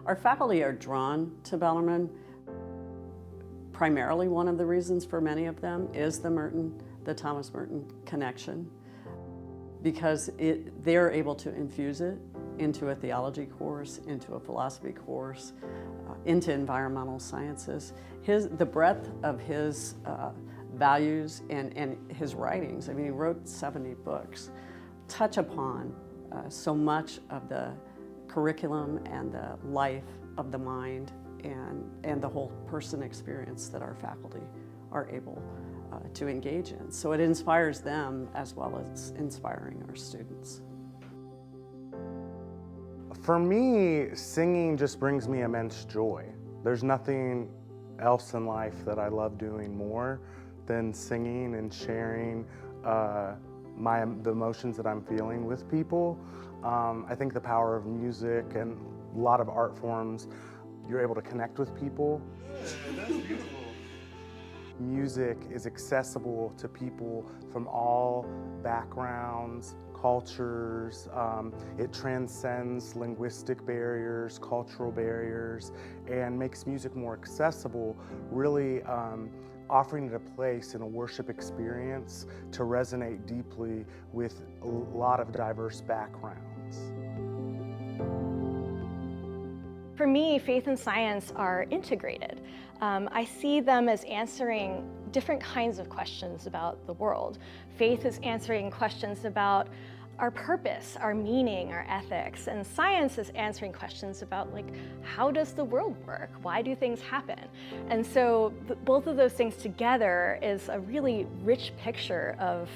Our faculty are drawn to Bellarmine. Primarily, one of the reasons for many of them is the Thomas Merton connection, because they're able to infuse it into a theology course, into a philosophy course, into environmental sciences. The breadth of his values and his writings, I mean, he wrote 70 books, touch upon so much of the curriculum and the life of the mind and the whole person experience that our faculty are able to engage in. So it inspires them as well as inspiring our students. For me, singing just brings me immense joy. There's nothing else in life that I love doing more than singing and sharing the emotions that I'm feeling with people. I think the power of music and a lot of art forms, you're able to connect with people. That's beautiful. Music is accessible to people from all backgrounds, cultures. It transcends linguistic barriers, cultural barriers, and makes music more accessible, really offering it a place in a worship experience to resonate deeply with a lot of diverse backgrounds. For me, faith and science are integrated. I see them as answering different kinds of questions about the world. Faith is answering questions about our purpose, our meaning, our ethics, and science is answering questions about, like, how does the world work? Why do things happen? And so both of those things together is a really rich picture of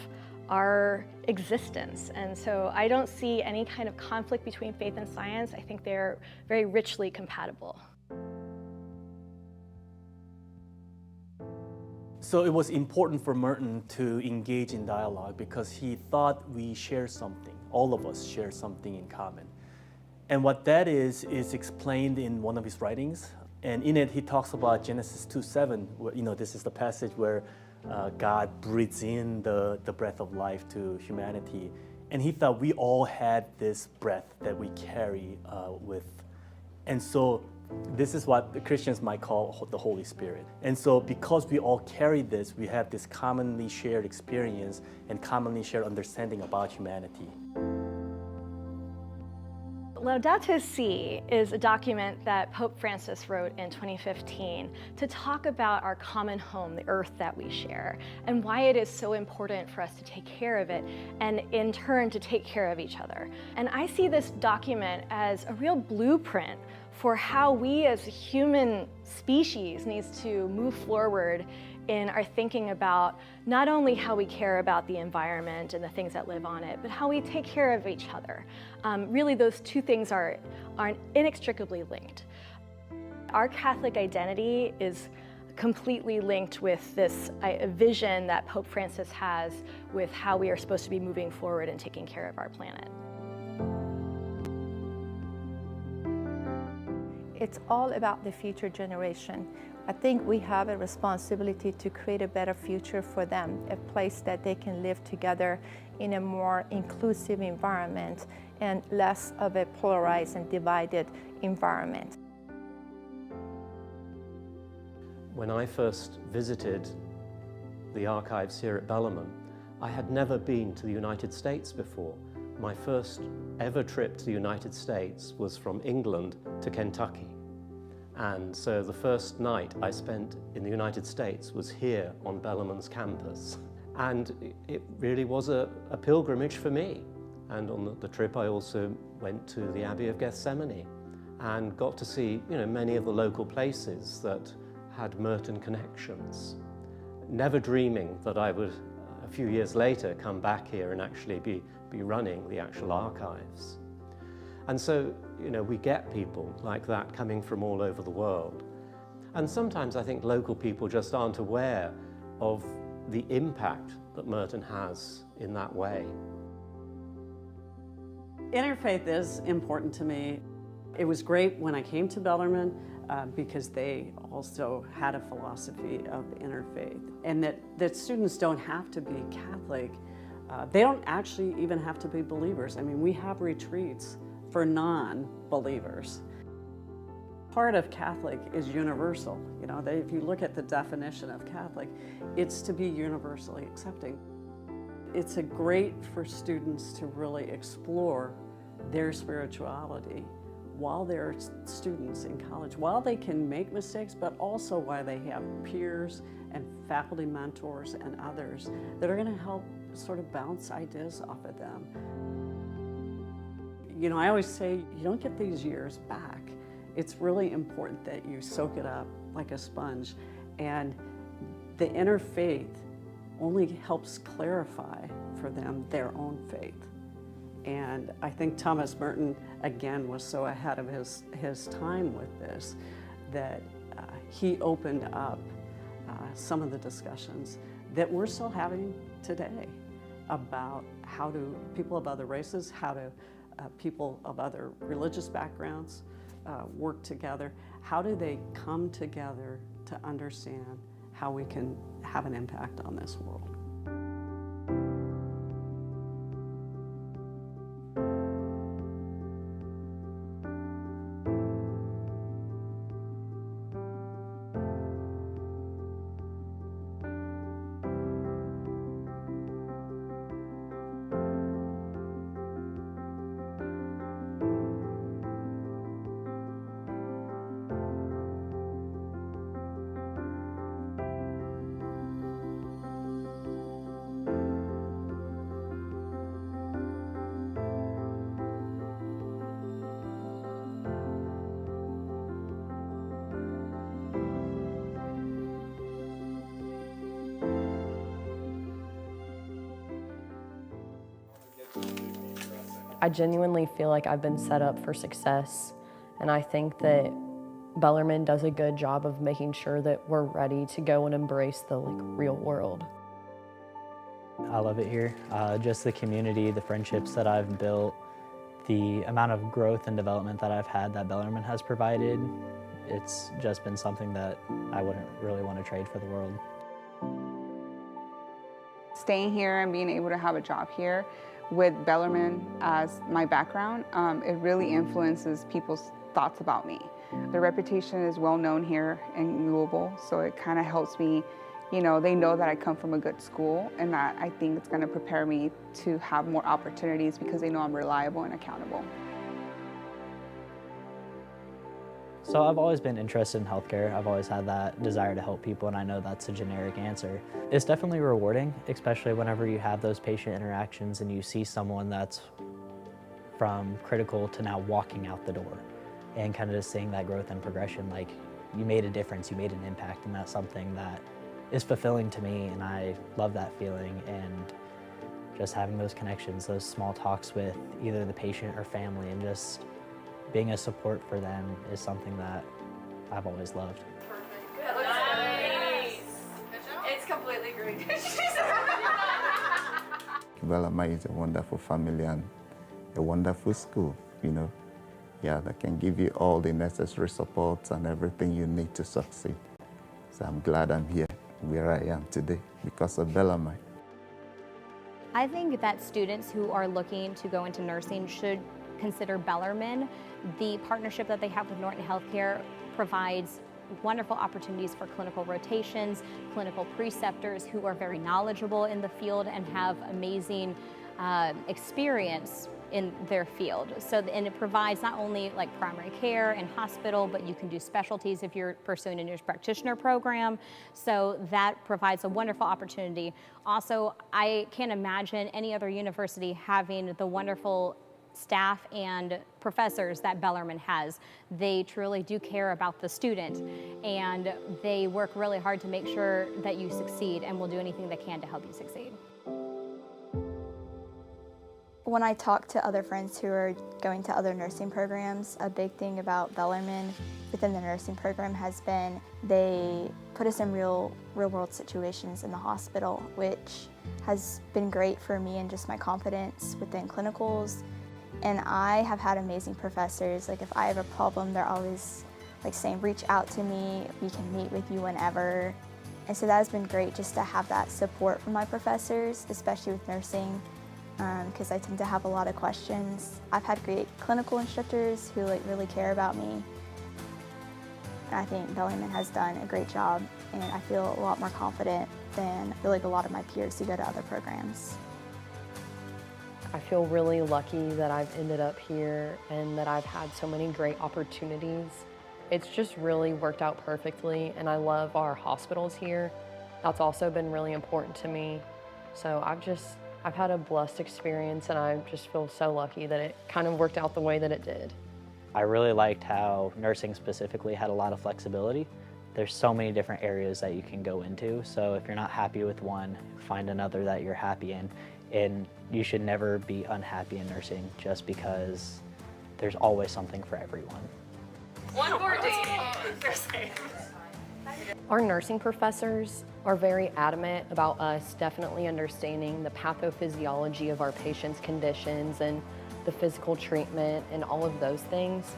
our existence. And so I don't see any kind of conflict between faith and science. I think they're very richly compatible. So it was important for Merton to engage in dialogue because he thought we share something, all of us share something in common. And what that is explained in one of his writings. And in it, he talks about Genesis 2:7, where, this is the passage where God breathes in the breath of life to humanity. And he thought we all had this breath that we carry with. And so this is what the Christians might call the Holy Spirit. And so because we all carry this, we have this commonly shared experience and commonly shared understanding about humanity. Laudato Si is a document that Pope Francis wrote in 2015 to talk about our common home, the earth that we share, and why it is so important for us to take care of it and in turn to take care of each other. And I see this document as a real blueprint for how we as a human species needs to move forward in our thinking about not only how we care about the environment and the things that live on it, but how we take care of each other. Really, those two things are inextricably linked. Our Catholic identity is completely linked with this vision that Pope Francis has with how we are supposed to be moving forward and taking care of our planet. It's all about the future generation. I think we have a responsibility to create a better future for them, a place that they can live together in a more inclusive environment and less of a polarized and divided environment. When I first visited the archives here at Bellarmine, I had never been to the United States before. My first ever trip to the United States was from England to Kentucky. And so the first night I spent in the United States was here on Bellarmine's campus. And it really was a pilgrimage for me. And on the trip I also went to the Abbey of Gethsemane and got to see many of the local places that had Merton connections. Never dreaming that I would, a few years later, come back here and actually be running the actual archives. And so, we get people like that coming from all over the world. And sometimes I think local people just aren't aware of the impact that Merton has in that way. Interfaith is important to me. It was great when I came to Bellarmine because they also had a philosophy of interfaith, and that students don't have to be Catholic. They don't actually even have to be believers. I mean, we have retreats for non-believers. Part of Catholic is universal. You know, if you look at the definition of Catholic, it's to be universally accepting. It's great for students to really explore their spirituality while they're students in college, while they can make mistakes, but also while they have peers and faculty mentors and others that are going to help sort of bounce ideas off of them. You know, I always say you don't get these years back. It's really important that you soak it up like a sponge, and the interfaith only helps clarify for them their own faith. And I think Thomas Merton, again, was so ahead of his time with this that he opened up some of the discussions that we're still having today about how do people of other races, how do people of other religious backgrounds work together, how do they come together to understand how we can have an impact on this world. I genuinely feel like I've been set up for success, and I think that Bellarmine does a good job of making sure that we're ready to go and embrace the real world. I love it here. Just the community, the friendships that I've built, the amount of growth and development that I've had that Bellarmine has provided, it's just been something that I wouldn't really want to trade for the world. Staying here and being able to have a job here with Bellarmine as my background, it really influences people's thoughts about me. The reputation is well known here in Louisville, so it kind of helps me, you know, they know that I come from a good school, and that I think it's going to prepare me to have more opportunities because they know I'm reliable and accountable. So I've always been interested in healthcare. I've always had that desire to help people, and I know that's a generic answer. It's definitely rewarding, especially whenever you have those patient interactions and you see someone that's from critical to now walking out the door, and kind of just seeing that growth and progression. Like, you made a difference, you made an impact, and that's something that is fulfilling to me, and I love that feeling. And just having those connections, those small talks with either the patient or family, and just being a support for them is something that I've always loved. Perfect. Good. Nice. It's completely green. Bellarmine is a wonderful family and a wonderful school, you know. Yeah, that can give you all the necessary supports and everything you need to succeed. So I'm glad I'm here where I am today because of Bellarmine. I think that students who are looking to go into nursing should consider Bellarmine. The partnership that they have with Norton Healthcare provides wonderful opportunities for clinical rotations, clinical preceptors who are very knowledgeable in the field and have amazing experience in their field. And it provides not only like primary care and hospital, but you can do specialties if you're pursuing a nurse practitioner program. So that provides a wonderful opportunity. Also, I can't imagine any other university having the wonderful staff and professors that Bellarmine has. They truly do care about the student, and they work really hard to make sure that you succeed, and will do anything they can to help you succeed. When I talk to other friends who are going to other nursing programs, a big thing about Bellarmine within the nursing program has been they put us in real world situations in the hospital, which has been great for me and just my confidence within clinicals. And I have had amazing professors. Like, if I have a problem, they're always like saying, reach out to me, we can meet with you whenever. And so that has been great just to have that support from my professors, especially with nursing, because I tend to have a lot of questions. I've had great clinical instructors who really care about me. And I think Bellarmine has done a great job, and I feel a lot more confident than I feel like a lot of my peers who go to other programs. I feel really lucky that I've ended up here and that I've had so many great opportunities. It's just really worked out perfectly, and I love our hospitals here. That's also been really important to me. So I've had a blessed experience, and I just feel so lucky that it kind of worked out the way that it did. I really liked how nursing specifically had a lot of flexibility. There's so many different areas that you can go into, so if you're not happy with one, find another that you're happy in. And you should never be unhappy in nursing just because there's always something for everyone. One more day. They're safe. Our nursing professors are very adamant about us definitely understanding the pathophysiology of our patients' conditions and the physical treatment and all of those things.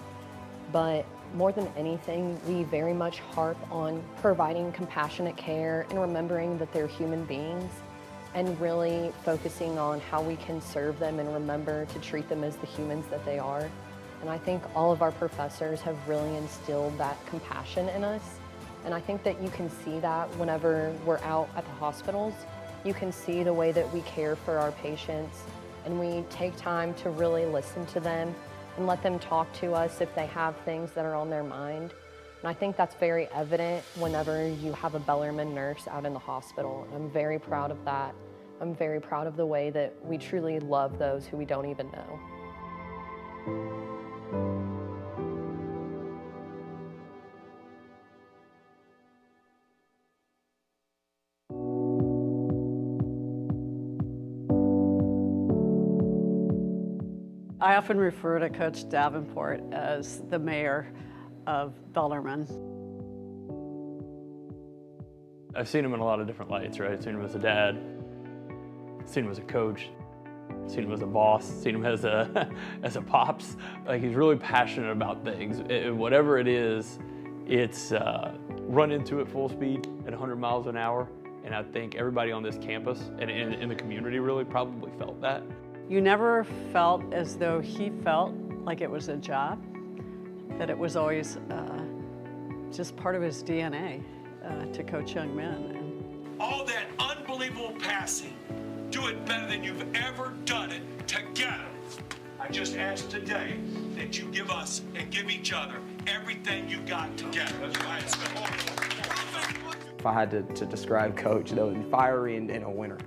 But more than anything, we very much harp on providing compassionate care and remembering that they're human beings, and really focusing on how we can serve them and remember to treat them as the humans that they are. And I think all of our professors have really instilled that compassion in us. And I think that you can see that whenever we're out at the hospitals. You can see the way that we care for our patients, and we take time to really listen to them and let them talk to us if they have things that are on their mind. And I think that's very evident whenever you have a Bellarmine nurse out in the hospital. I'm very proud of that. I'm very proud of the way that we truly love those who we don't even know. I often refer to Coach Davenport as the mayor of Bellarmine. I've seen him in a lot of different lights, right? I've seen him as a dad, seen him as a coach, seen him as a boss, seen him as a pops. Like, he's really passionate about things. Whatever it is, it's run into it full speed at 100 miles an hour. And I think everybody on this campus and in the community really probably felt that. You never felt as though he felt like it was a job, that it was always just part of his DNA to coach young men. All that unbelievable passing, do it better than you've ever done it together. I just ask today that you give us and give each other everything you got together. That's why it's the whole. If I had to describe Coach, though, he's fiery and a winner.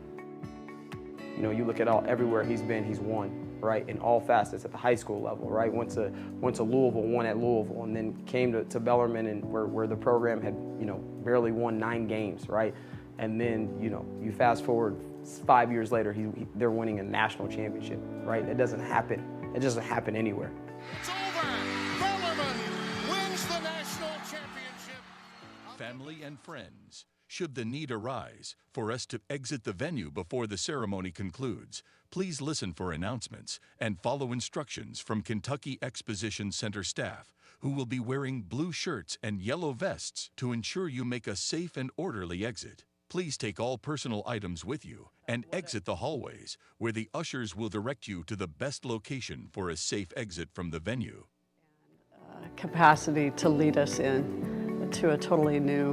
You know, you look at everywhere he's been, he's won, right? In all facets at the high school level, right? Went to Louisville, won at Louisville, and then came to Bellarmine, and where the program had, you know, barely won 9 games, right? And then, you know, you fast forward 5 years later, they're winning a national championship, right? It doesn't happen. It doesn't happen anywhere. It's over. Bellarmine wins the national championship. Family and friends, should the need arise for us to exit the venue before the ceremony concludes, please listen for announcements and follow instructions from Kentucky Exposition Center staff, who will be wearing blue shirts and yellow vests to ensure you make a safe and orderly exit. Please take all personal items with you and exit the hallways, where the ushers will direct you to the best location for a safe exit from the venue. Capacity to lead us in to a totally new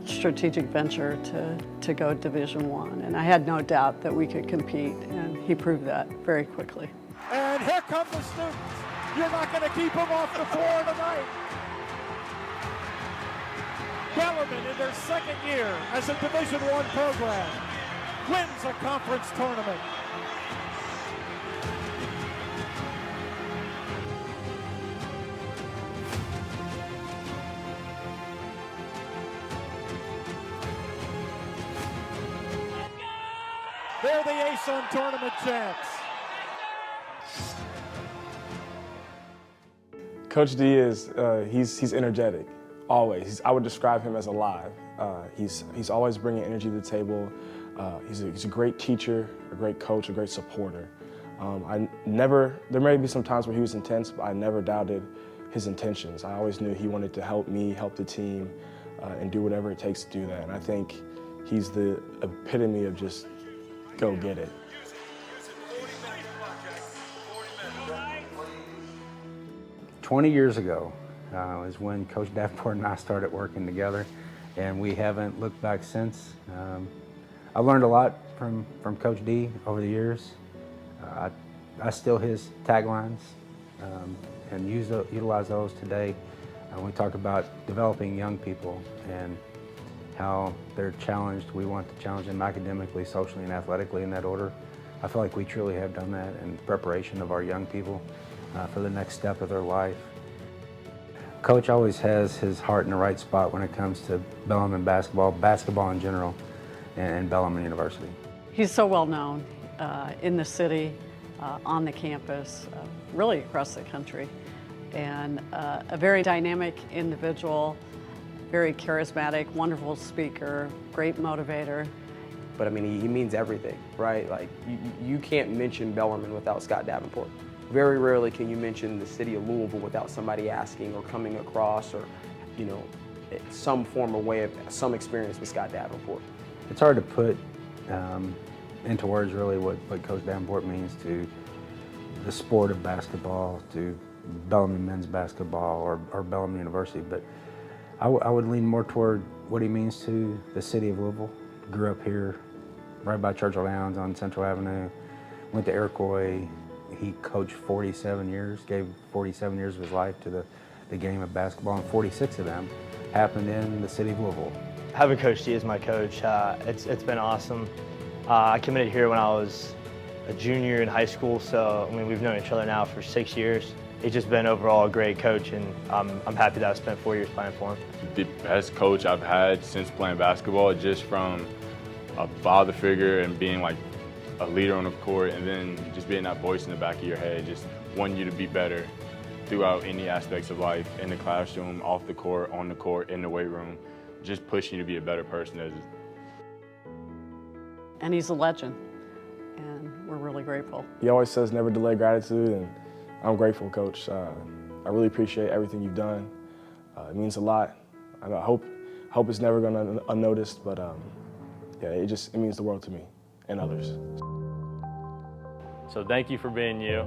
strategic venture to go Division I. And I had no doubt that we could compete, and he proved that very quickly. And here come the students. You're not going to keep them off the floor tonight. Bellarmine, in their second year as a Division I program, wins a conference tournament. They're the ASUN tournament champs. Coach D is he's energetic, always. I would describe him as alive. He's always bringing energy to the table. He's a great teacher, a great coach, a great supporter. There may be some times where he was intense, but I never doubted his intentions. I always knew he wanted to help me, help the team, and do whatever it takes to do that. And I think he's the epitome of just go get it. 20 years ago, is when Coach Davenport and I started working together, and we haven't looked back since. I've learned a lot from Coach D over the years. I steal his taglines and utilize those today. We talk about developing young people and how they're challenged. We want to challenge them academically, socially, and athletically in that order. I feel like we truly have done that in preparation of our young people for the next step of their life. Coach always has his heart in the right spot when it comes to Bellarmine basketball in general, and Bellarmine University. He's so well known in the city, on the campus, really across the country, and a very dynamic individual, very charismatic, wonderful speaker, great motivator. But I mean, he means everything, right? Like, you can't mention Bellarmine without Scott Davenport. Very rarely can you mention the city of Louisville without somebody asking or coming across, or, you know, some form or way of some experience with Scott Davenport. It's hard to put into words really what Coach Davenport means to the sport of basketball, to Bellarmine men's basketball or Bellarmine University, but I would lean more toward what he means to the city of Louisville. Grew up here, right by Churchill Downs on Central Avenue, went to Iroquois. He coached 47 years, gave 47 years of his life to the game of basketball, and 46 of them happened in the city of Louisville. Having Coach D as my coach, it's been awesome. I committed here when I was a junior in high school, so I mean, we've known each other now for 6 years. He's just been overall a great coach, and I'm happy that I spent 4 years playing for him. The best coach I've had since playing basketball, just from a father figure and being like a leader on the court, and then just being that voice in the back of your head, just wanting you to be better throughout any aspects of life, in the classroom, off the court, on the court, in the weight room, just pushing you to be a better person. And he's a legend, and we're really grateful. He always says never delay gratitude, and I'm grateful, Coach. I really appreciate everything you've done. It means a lot. I hope it's never going unnoticed, but yeah, it means the world to me and others. So thank you for being you.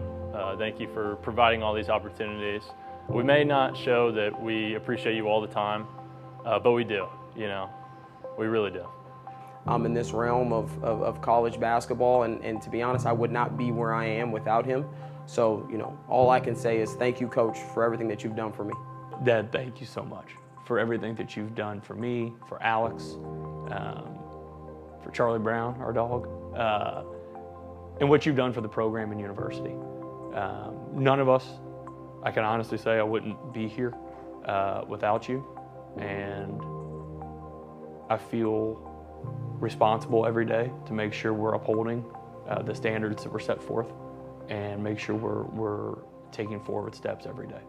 Thank you for providing all these opportunities. We may not show that we appreciate you all the time, but we do, you know, we really do. I'm in this realm of college basketball, and to be honest, I would not be where I am without him. So, you know, all I can say is thank you, Coach, for everything that you've done for me. Dad, thank you so much for everything that you've done for me, for Alex, for Charlie Brown, our dog, and what you've done for the program and university. None of us, I can honestly say I wouldn't be here without you, and I feel responsible every day to make sure we're upholding the standards that were set forth and make sure we're taking forward steps every day.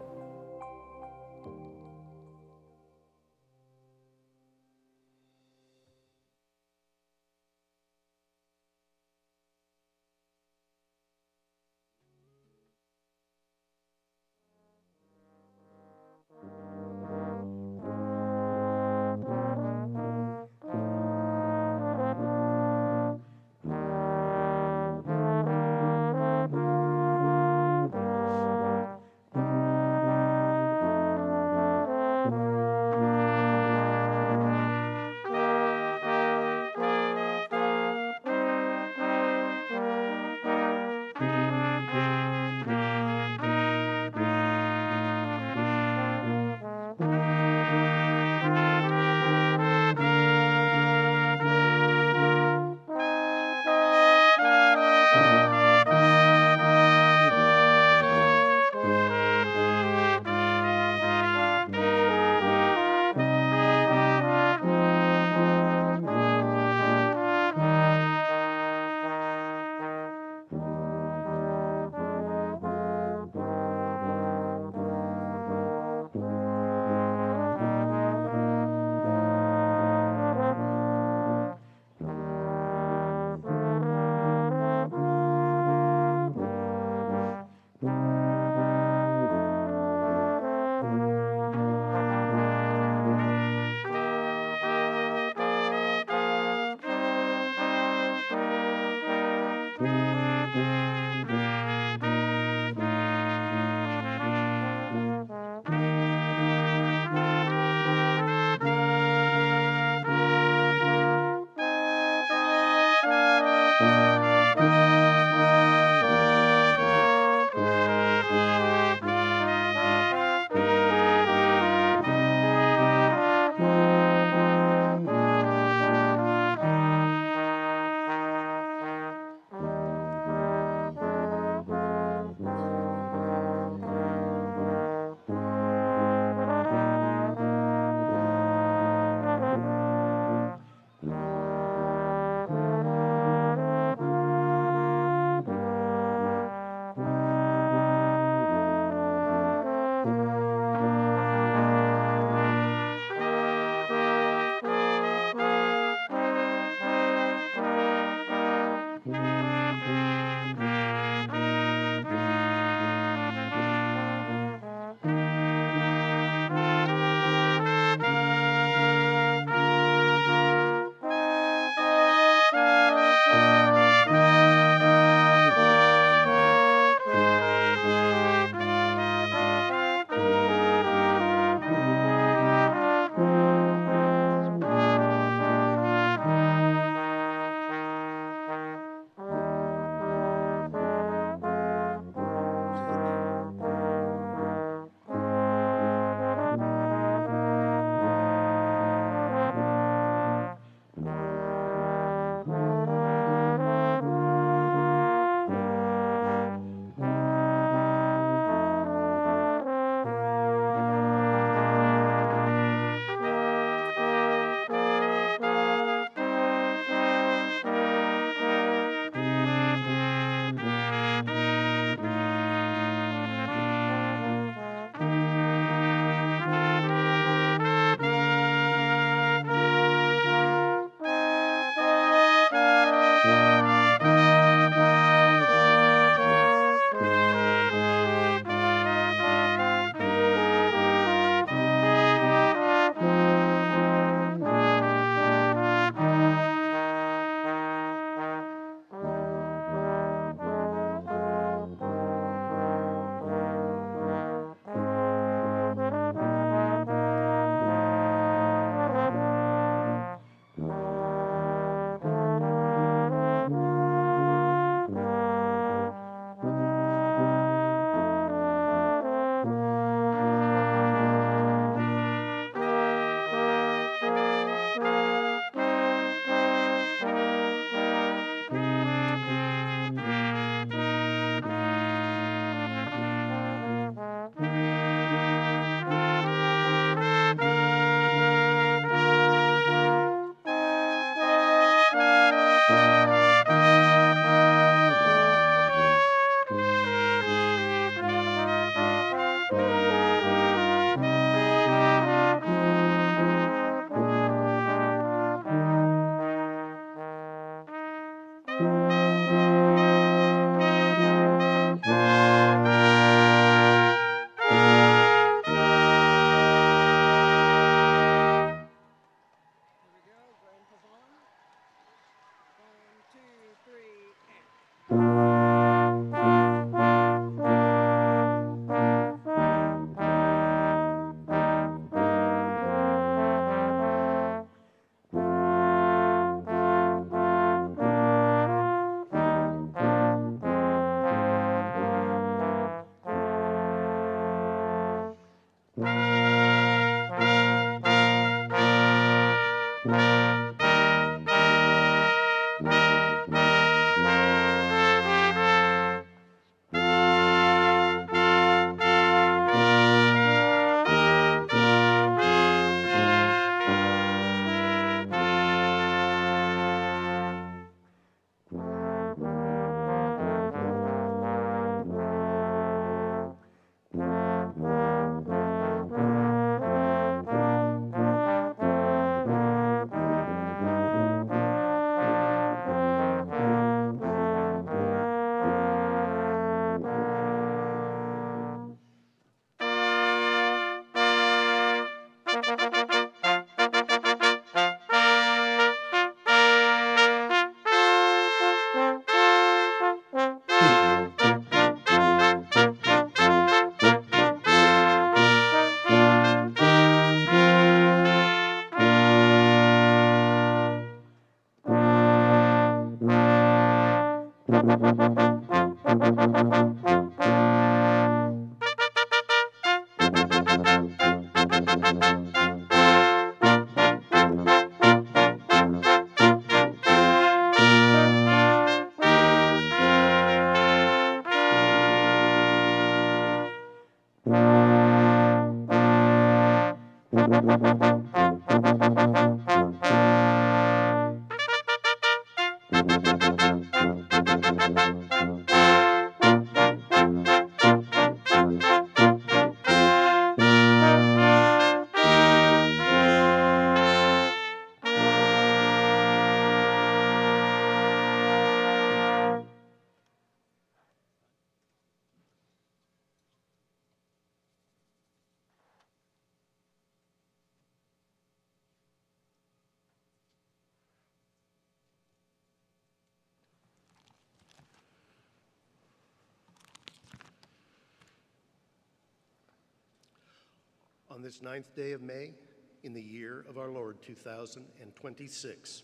On this 9th day of May, in the year of our Lord 2026,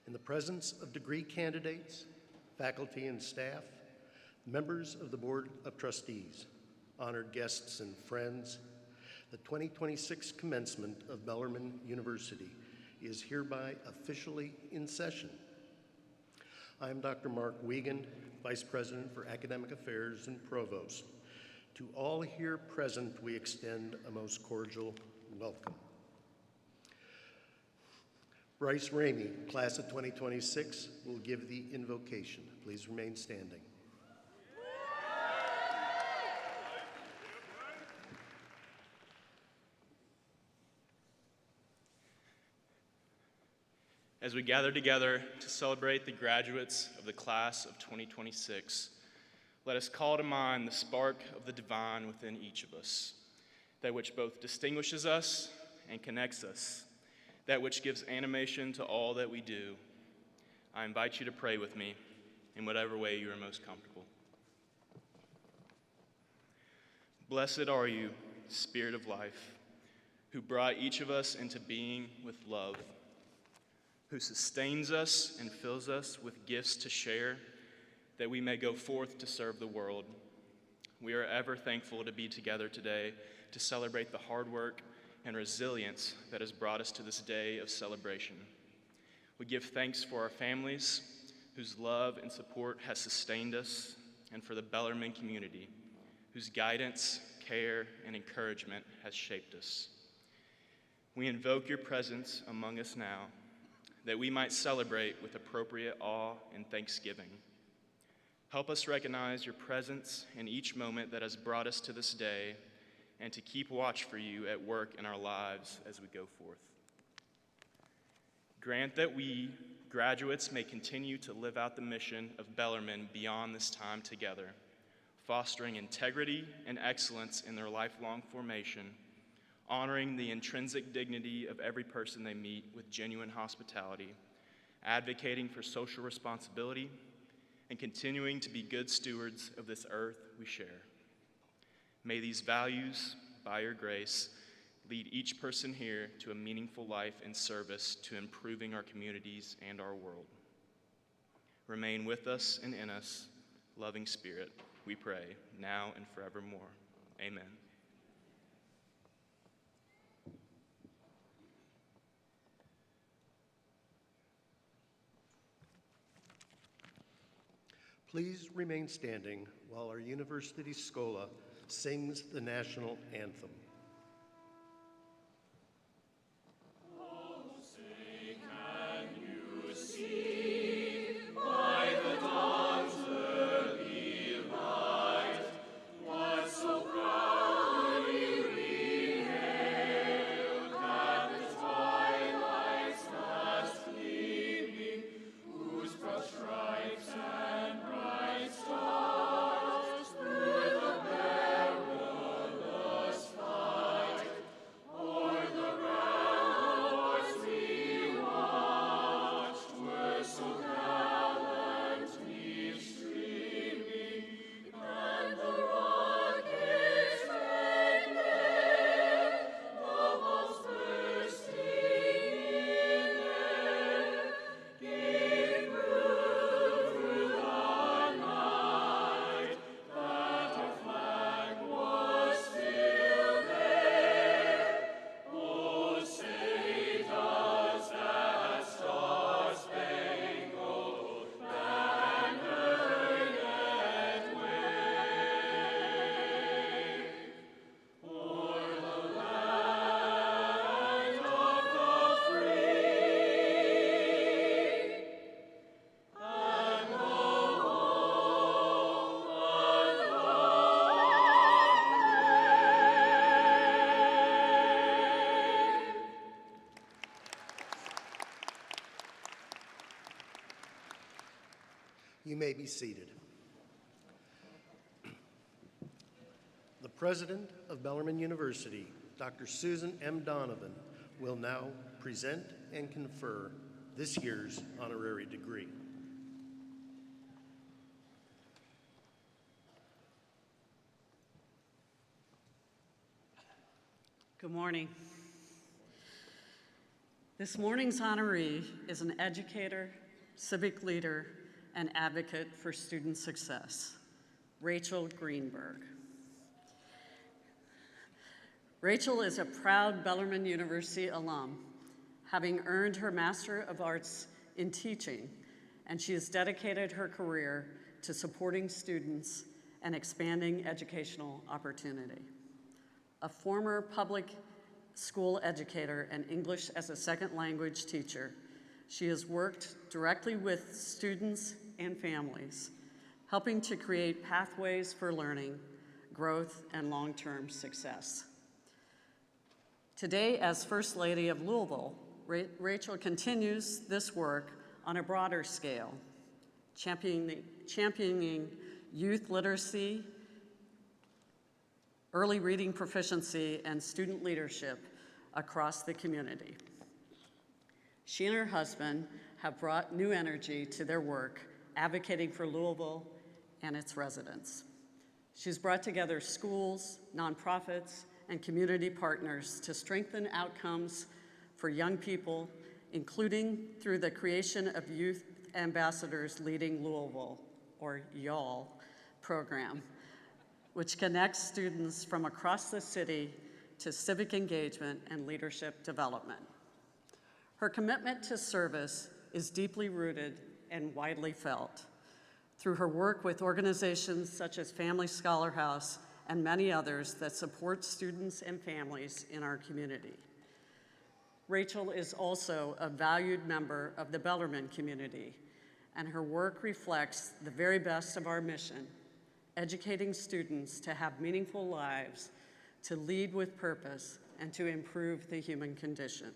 in the presence of degree candidates, faculty and staff, members of the Board of Trustees, honored guests and friends, the 2026 commencement of Bellarmine University is hereby officially in session. I am Dr. Mark Wiegand, Vice President for Academic Affairs and Provost. To all here present, we extend a most cordial welcome. Bryce Ramey, class of 2026, will give the invocation. Please remain standing. As we gather together to celebrate the graduates of the class of 2026, let us call to mind the spark of the divine within each of us, that which both distinguishes us and connects us, that which gives animation to all that we do. I invite you to pray with me in whatever way you are most comfortable. Blessed are you, Spirit of life, who brought each of us into being with love, who sustains us and fills us with gifts to share, that we may go forth to serve the world. We are ever thankful to be together today to celebrate the hard work and resilience that has brought us to this day of celebration. We give thanks for our families, whose love and support has sustained us, and for the Bellarmine community, whose guidance, care, and encouragement has shaped us. We invoke your presence among us now, that we might celebrate with appropriate awe and thanksgiving. Help us recognize your presence in each moment that has brought us to this day, and to keep watch for you at work in our lives as we go forth. Grant that we, graduates, may continue to live out the mission of Bellarmine beyond this time together, fostering integrity and excellence in their lifelong formation, honoring the intrinsic dignity of every person they meet with genuine hospitality, advocating for social responsibility, and continuing to be good stewards of this earth we share. May these values, by your grace, lead each person here to a meaningful life in service to improving our communities and our world. Remain with us and in us, loving Spirit, we pray, now and forevermore. Amen. Please remain standing while our University Schola sings the national anthem. You may be seated. The President of Bellarmine University, Dr. Susan M. Donovan, will now present and confer this year's honorary degree. Good morning. This morning's honoree is an educator, civic leader, and advocate for student success, Rachel Greenberg. Rachel is a proud Bellarmine University alum, having earned her Master of Arts in Teaching, and she has dedicated her career to supporting students and expanding educational opportunity. A former public school educator and English as a second language teacher, she has worked directly with students and families, helping to create pathways for learning, growth, and long-term success. Today, as First Lady of Louisville, Rachel continues this work on a broader scale, championing youth literacy, early reading proficiency, and student leadership across the community. She and her husband have brought new energy to their work, advocating for Louisville and its residents. She's brought together schools, nonprofits, and community partners to strengthen outcomes for young people, including through the creation of Youth Ambassadors Leading Louisville, or YALL, program, which connects students from across the city to civic engagement and leadership development. Her commitment to service is deeply rooted and widely felt through her work with organizations such as Family Scholar House and many others that support students and families in our community. Rachel is also a valued member of the Bellarmine community, and her work reflects the very best of our mission, educating students to have meaningful lives, to lead with purpose, and to improve the human condition.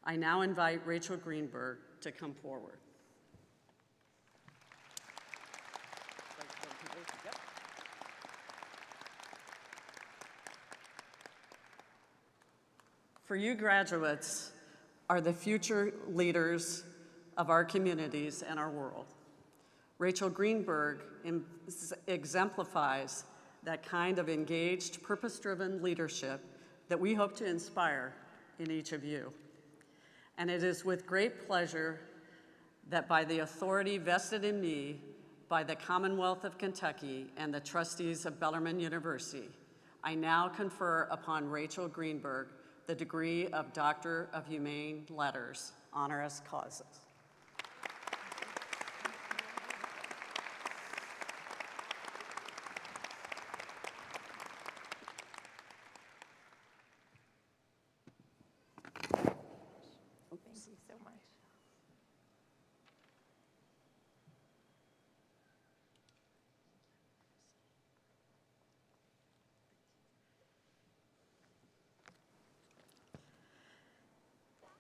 I now invite Rachel Greenberg to come forward. For you graduates are the future leaders of our communities and our world. Rachel Greenberg exemplifies that kind of engaged, purpose-driven leadership that we hope to inspire in each of you. And it is with great pleasure that by the authority vested in me by the Commonwealth of Kentucky and the trustees of Bellarmine University, I now confer upon Rachel Greenberg the degree of Doctor of Humane Letters, honoris causa.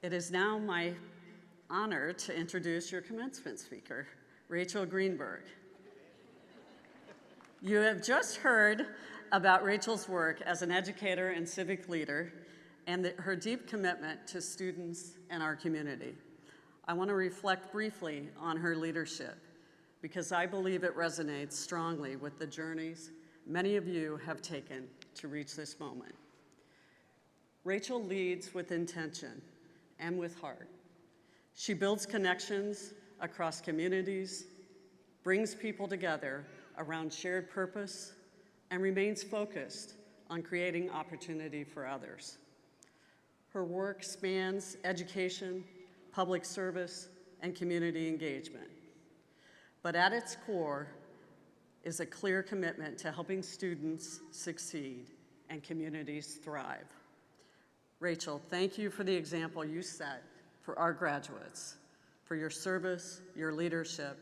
It is now my honor to introduce your commencement speaker, Rachel Greenberg. You have just heard about Rachel's work as an educator and civic leader and her deep commitment to students and our community. I want to reflect briefly on her leadership because I believe it resonates strongly with the journeys many of you have taken to reach this moment. Rachel leads with intention and with heart. She builds connections across communities, brings people together around shared purpose, and remains focused on creating opportunity for others. Her work spans education, public service, and community engagement. But at its core is a clear commitment to helping students succeed and communities thrive. Rachel, thank you for the example you set for our graduates, for your service, your leadership,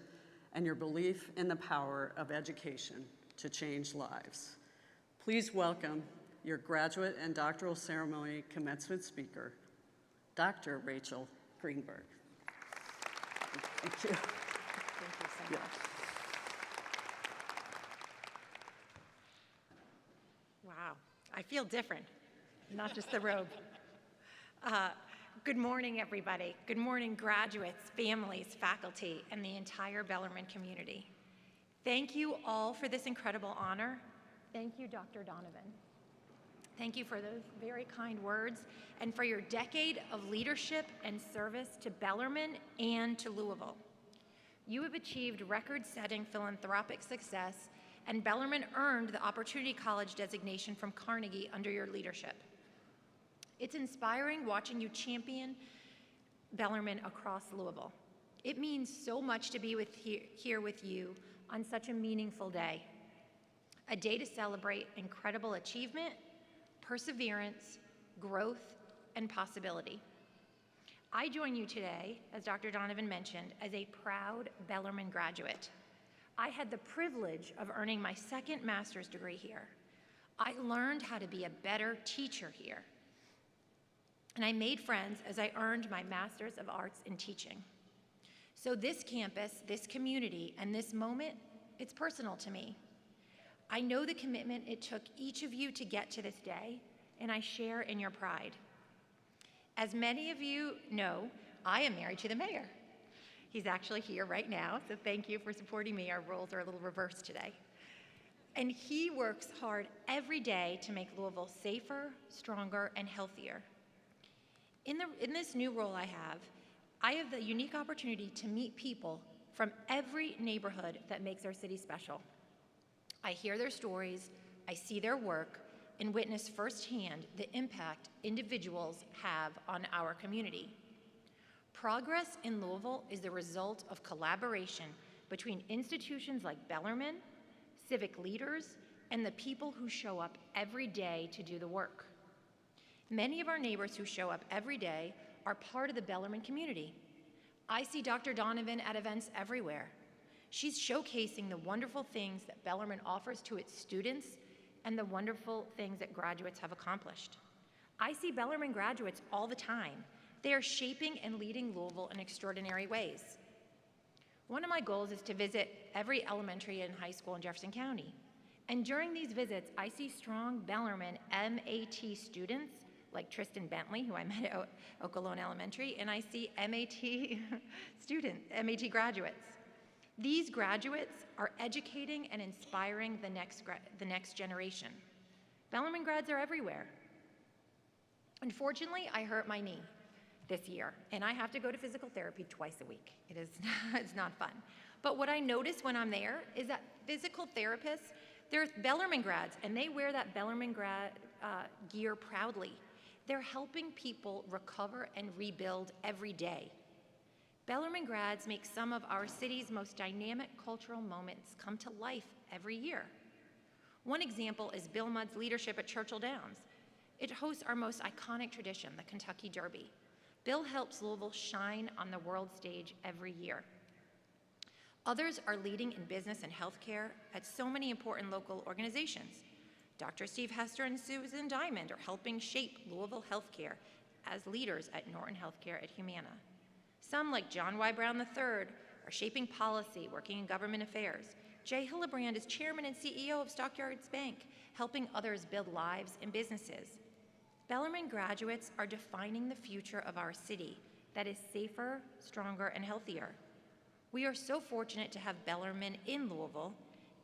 and your belief in the power of education to change lives. Please welcome your graduate and doctoral ceremony commencement speaker, Dr. Rachel Greenberg. Thank you. Thank you so much. Wow, I feel different, not just the robe. Good morning, everybody. Good morning, graduates, families, faculty, and the entire Bellarmine community. Thank you all for this incredible honor. Thank you, Dr. Donovan. Thank you for those very kind words and for your decade of leadership and service to Bellarmine and to Louisville. You have achieved record-setting philanthropic success, and Bellarmine earned the Opportunity College designation from Carnegie under your leadership. It's inspiring watching you champion Bellarmine across Louisville. It means so much to be here with you on such a meaningful day. A day to celebrate incredible achievement, perseverance, growth, and possibility. I join you today, as Dr. Donovan mentioned, as a proud Bellarmine graduate. I had the privilege of earning my second master's degree here. I learned how to be a better teacher here. And I made friends as I earned my Master's of Arts in Teaching. So this campus, this community, and this moment, it's personal to me. I know the commitment it took each of you to get to this day, and I share in your pride. As many of you know, I am married to the mayor. He's actually here right now, so thank you for supporting me. Our roles are a little reversed today. And he works hard every day to make Louisville safer, stronger, and healthier. In this new role I have the unique opportunity to meet people from every neighborhood that makes our city special. I hear their stories, I see their work, and witness firsthand the impact individuals have on our community. Progress in Louisville is the result of collaboration between institutions like Bellarmine, civic leaders, and the people who show up every day to do the work. Many of our neighbors who show up every day are part of the Bellarmine community. I see Dr. Donovan at events everywhere. She's showcasing the wonderful things that Bellarmine offers to its students and the wonderful things that graduates have accomplished. I see Bellarmine graduates all the time. They are shaping and leading Louisville in extraordinary ways. One of my goals is to visit every elementary and high school in Jefferson County. And during these visits, I see strong Bellarmine MAT students like Tristan Bentley, who I met at Okolone Elementary, and I see MAT graduates. These graduates are educating and inspiring the next generation. Bellarmine grads are everywhere. Unfortunately, I hurt my knee this year, and I have to go to physical therapy twice a week. It's not fun. But what I notice when I'm there is that physical therapists, they're Bellarmine grads, and they wear that Bellarmine grad gear proudly. They're helping people recover and rebuild every day. Bellarmine grads make some of our city's most dynamic cultural moments come to life every year. One example is Bill Mudd's leadership at Churchill Downs. It hosts our most iconic tradition, the Kentucky Derby. Bill helps Louisville shine on the world stage every year. Others are leading in business and healthcare at so many important local organizations. Dr. Steve Hester and Susan Diamond are helping shape Louisville healthcare as leaders at Norton Healthcare at Humana. Some, like John Y. Brown III, are shaping policy, working in government affairs. Jay Hillebrand is chairman and CEO of Stockyards Bank, helping others build lives and businesses. Bellarmine graduates are defining the future of our city that is safer, stronger, and healthier. We are so fortunate to have Bellarmine in Louisville,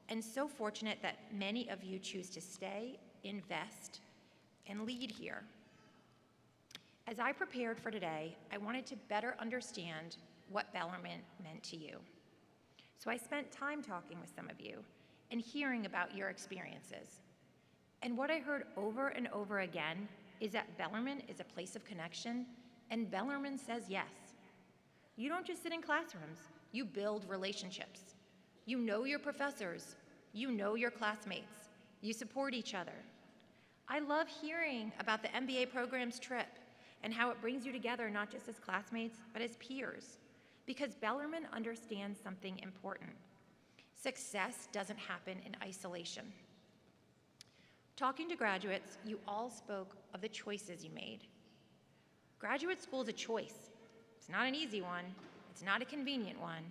and so fortunate that many of you choose to stay, invest, and lead here. As I prepared for today, I wanted to better understand what Bellarmine meant to you. So I spent time talking with some of you and hearing about your experiences. And what I heard over and over again is that Bellarmine is a place of connection, and Bellarmine says yes. You don't just sit in classrooms, you build relationships. You know your professors, you know your classmates, you support each other. I love hearing about the MBA program's trip and how it brings you together not just as classmates, but as peers, because Bellarmine understands something important. Success doesn't happen in isolation. Talking to graduates, you all spoke of the choices you made. Graduate school is a choice. It's not an easy one. It's not a convenient one.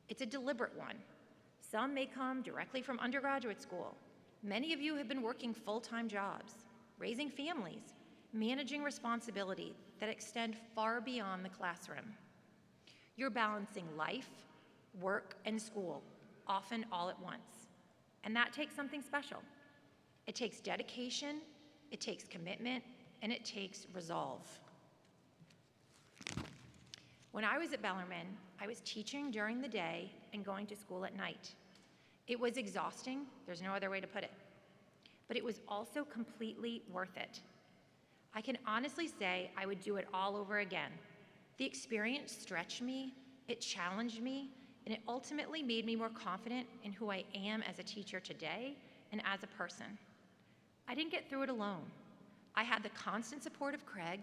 It's a deliberate one. Some may come directly from undergraduate school. Many of you have been working full-time jobs, raising families, managing responsibility that extend far beyond the classroom. You're balancing life, work, and school, often all at once. And that takes something special. It takes dedication, it takes commitment, and it takes resolve. When I was at Bellarmine, I was teaching during the day and going to school at night. It was exhausting, there's no other way to put it, but it was also completely worth it. I can honestly say I would do it all over again. The experience stretched me, it challenged me, and it ultimately made me more confident in who I am as a teacher today and as a person. I didn't get through it alone. I had the constant support of Craig,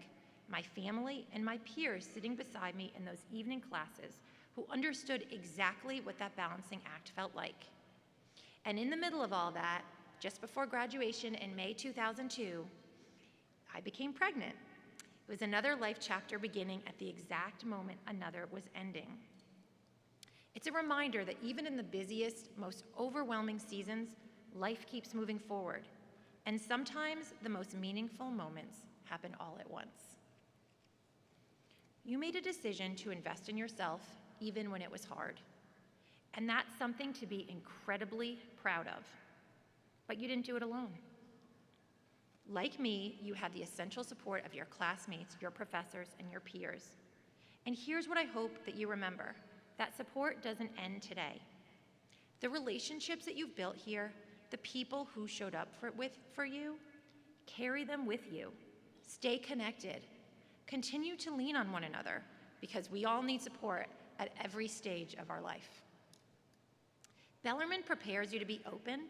my family, and my peers sitting beside me in those evening classes who understood exactly what that balancing act felt like. And in the middle of all that, just before graduation in May 2002, I became pregnant. It was another life chapter beginning at the exact moment another was ending. It's a reminder that even in the busiest, most overwhelming seasons, life keeps moving forward. And sometimes the most meaningful moments happen all at once. You made a decision to invest in yourself even when it was hard. And that's something to be incredibly proud of. But you didn't do it alone. Like me, you had the essential support of your classmates, your professors, and your peers. And here's what I hope that you remember. That support doesn't end today. The relationships that you've built here, the people who showed up for you, carry them with you. Stay connected. Continue to lean on one another because we all need support at every stage of our life. Bellarmine prepares you to be open,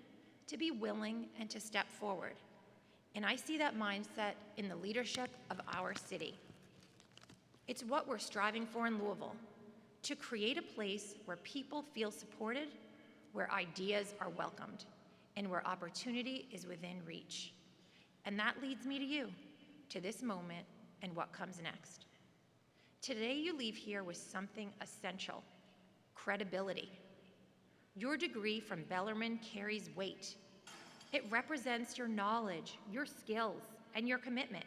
to be willing, and to step forward. And I see that mindset in the leadership of our city. It's what we're striving for in Louisville, to create a place where people feel supported, where ideas are welcomed, and where opportunity is within reach. And that leads me to you, to this moment and what comes next. Today you leave here with something essential: credibility. Your degree from Bellarmine carries weight. It represents your knowledge, your skills, and your commitment.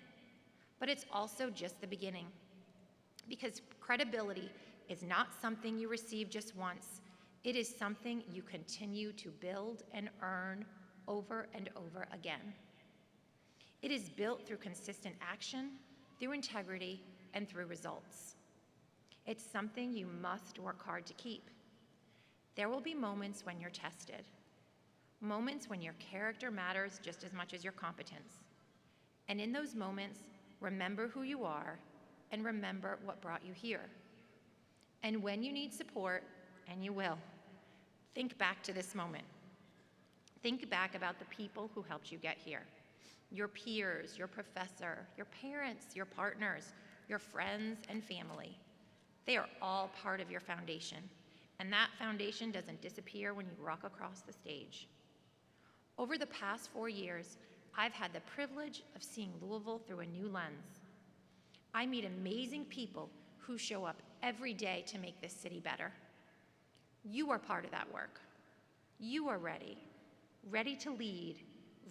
But it's also just the beginning, because credibility is not something you receive just once. It is something you continue to build and earn over and over again. It is built through consistent action, through integrity, and through results. It's something you must work hard to keep. There will be moments when you're tested, moments when your character matters just as much as your competence. And in those moments, remember who you are and remember what brought you here. And when you need support, and you will, think back to this moment. Think back about the people who helped you get here. Your peers, your professor, your parents, your partners, your friends and family. They are all part of your foundation. And that foundation doesn't disappear when you walk across the stage. Over the past 4 years, I've had the privilege of seeing Louisville through a new lens. I meet amazing people who show up every day to make this city better. You are part of that work. You are ready to lead,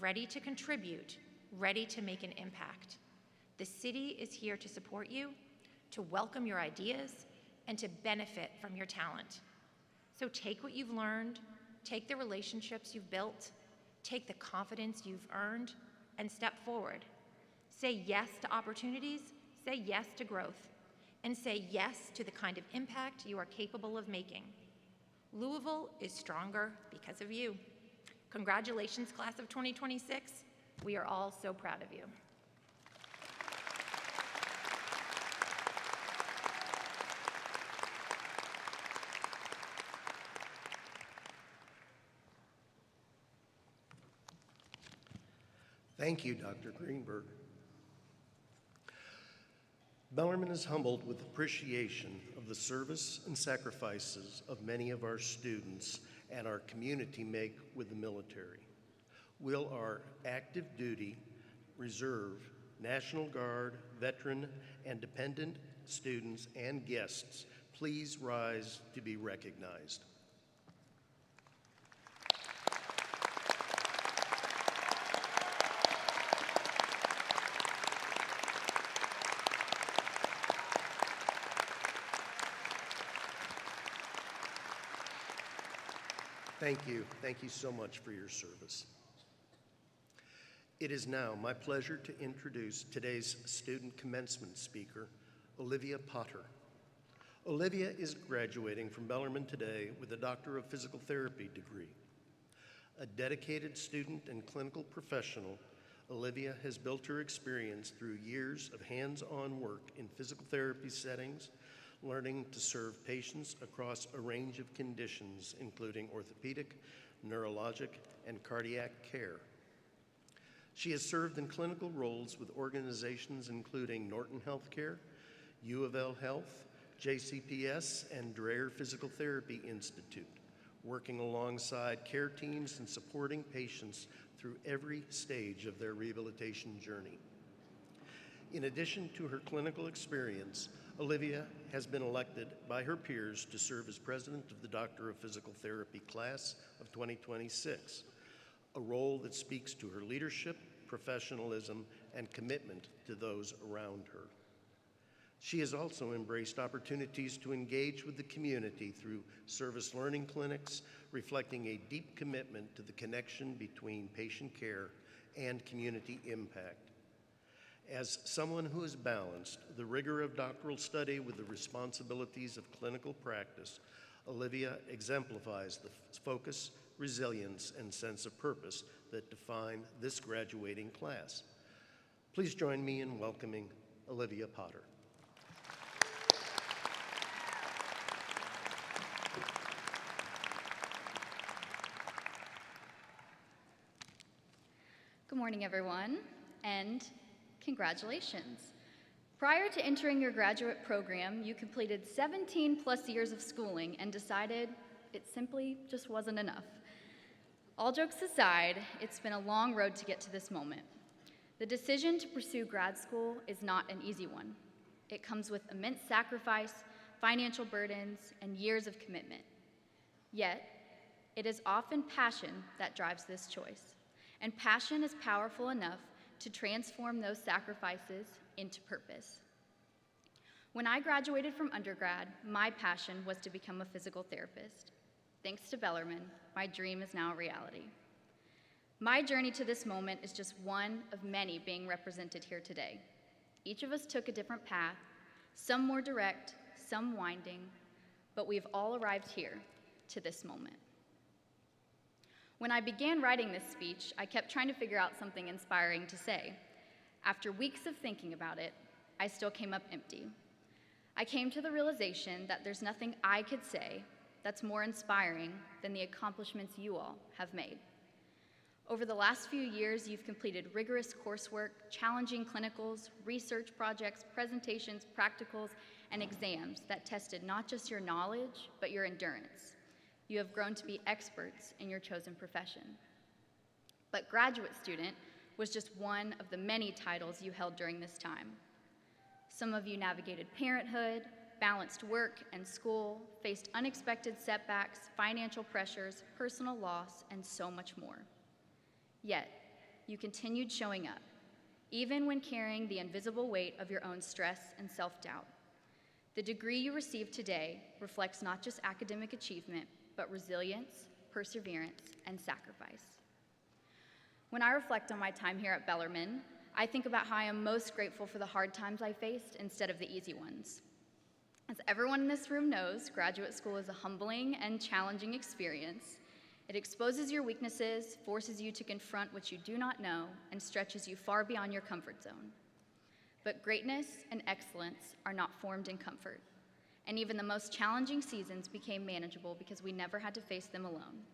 ready to contribute, ready to make an impact. The city is here to support you, to welcome your ideas, and to benefit from your talent. So take what you've learned, take the relationships you've built, take the confidence you've earned, and step forward. Say yes to opportunities, say yes to growth, and say yes to the kind of impact you are capable of making. Louisville is stronger because of you. Congratulations, class of 2026. We are all so proud of you. Thank you, Dr. Greenberg. Bellarmine is humbled with appreciation of the service and sacrifices of many of our students and our community make with the military. Will our active duty, reserve, National Guard, veteran, and dependent students and guests please rise to be recognized? Thank you so much for your service. It is now my pleasure to introduce today's student commencement speaker, Olivia Potter. Olivia is graduating from Bellarmine today with a Doctor of Physical Therapy degree. A dedicated student and clinical professional, Olivia has built her experience through years of hands-on work in physical therapy settings, learning to serve patients across a range of conditions, including orthopedic, neurologic, and cardiac care. She has served in clinical roles with organizations including Norton Healthcare, U of L Health, JCPS, and Dreher Physical Therapy Institute, working alongside care teams and supporting patients through every stage of their rehabilitation journey. In addition to her clinical experience, Olivia has been elected by her peers to serve as president of the Doctor of Physical Therapy class of 2026, a role that speaks to her leadership, professionalism, and commitment to those around her. She has also embraced opportunities to engage with the community through service learning clinics, reflecting a deep commitment to the connection between patient care and community impact. As someone who has balanced the rigor of doctoral study with the responsibilities of clinical practice, Olivia exemplifies the focus, resilience, and sense of purpose that define this graduating class. Please join me in welcoming Olivia Potter. Good morning, everyone, and congratulations. Prior to entering your graduate program, you completed 17 plus years of schooling and decided it simply just wasn't enough. All jokes aside, it's been a long road to get to this moment. The decision to pursue grad school is not an easy one. It comes with immense sacrifice, financial burdens, and years of commitment. Yet, it is often passion that drives this choice, and passion is powerful enough to transform those sacrifices into purpose. When I graduated from undergrad, my passion was to become a physical therapist. Thanks to Bellarmine, my dream is now a reality. My journey to this moment is just one of many being represented here today. Each of us took a different path, some more direct, some winding, but we've all arrived here to this moment. When I began writing this speech, I kept trying to figure out something inspiring to say. After weeks of thinking about it, I still came up empty. I came to the realization that there's nothing I could say that's more inspiring than the accomplishments you all have made. Over the last few years, you've completed rigorous coursework, challenging clinicals, research projects, presentations, practicals, and exams that tested not just your knowledge, but your endurance. You have grown to be experts in your chosen profession. But graduate student was just one of the many titles you held during this time. Some of you navigated parenthood, balanced work and school, faced unexpected setbacks, financial pressures, personal loss, and so much more. Yet, you continued showing up, even when carrying the invisible weight of your own stress and self-doubt. The degree you receive today reflects not just academic achievement, but resilience, perseverance, and sacrifice. When I reflect on my time here at Bellarmine, I think about how I am most grateful for the hard times I faced instead of the easy ones. As everyone in this room knows, graduate school is a humbling and challenging experience. It exposes your weaknesses, forces you to confront what you do not know, and stretches you far beyond your comfort zone. But greatness and excellence are not formed in comfort, and even the most challenging seasons became manageable because we never had to face them alone.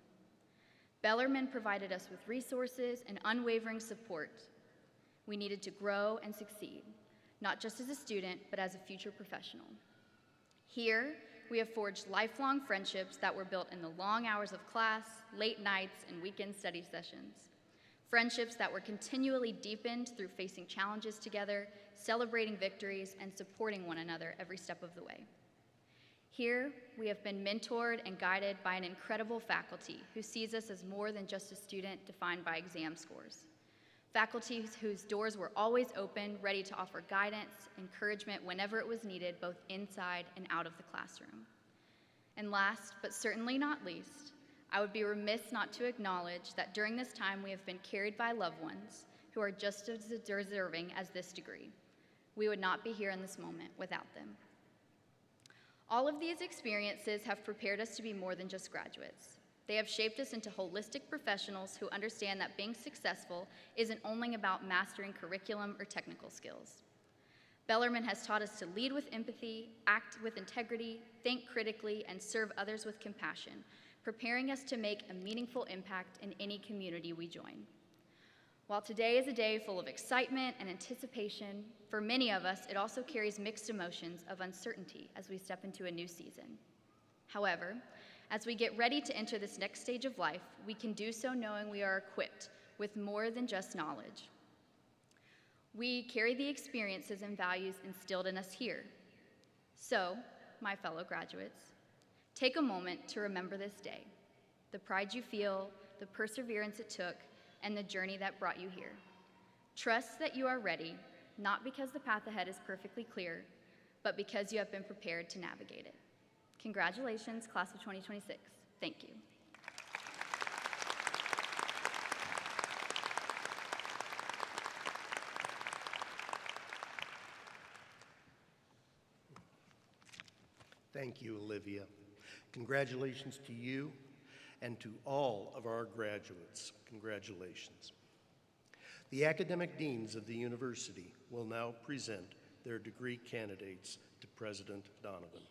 Bellarmine provided us with resources and unwavering support. We needed to grow and succeed, not just as a student, but as a future professional. Here, we have forged lifelong friendships that were built in the long hours of class, late nights, and weekend study sessions. Friendships that were continually deepened through facing challenges together, celebrating victories, and supporting one another every step of the way. Here, we have been mentored and guided by an incredible faculty who sees us as more than just a student defined by exam scores. Faculty whose doors were always open, ready to offer guidance, encouragement whenever it was needed, both inside and out of the classroom. And last, but certainly not least, I would be remiss not to acknowledge that during this time we have been carried by loved ones who are just as deserving as this degree. We would not be here in this moment without them. All of these experiences have prepared us to be more than just graduates. They have shaped us into holistic professionals who understand that being successful isn't only about mastering curriculum or technical skills. Bellarmine has taught us to lead with empathy, act with integrity, think critically, and serve others with compassion, preparing us to make a meaningful impact in any community we join. While today is a day full of excitement and anticipation, for many of us, it also carries mixed emotions of uncertainty as we step into a new season. However, as we get ready to enter this next stage of life, we can do so knowing we are equipped with more than just knowledge. We carry the experiences and values instilled in us here. So, my fellow graduates, take a moment to remember this day, the pride you feel, the perseverance it took, and the journey that brought you here. Trust that you are ready, not because the path ahead is perfectly clear, but because you have been prepared to navigate it. Congratulations, class of 2026. Thank you. Thank you, Olivia. Congratulations to you and to all of our graduates. Congratulations. The academic deans of the university will now present their degree candidates to President Donovan.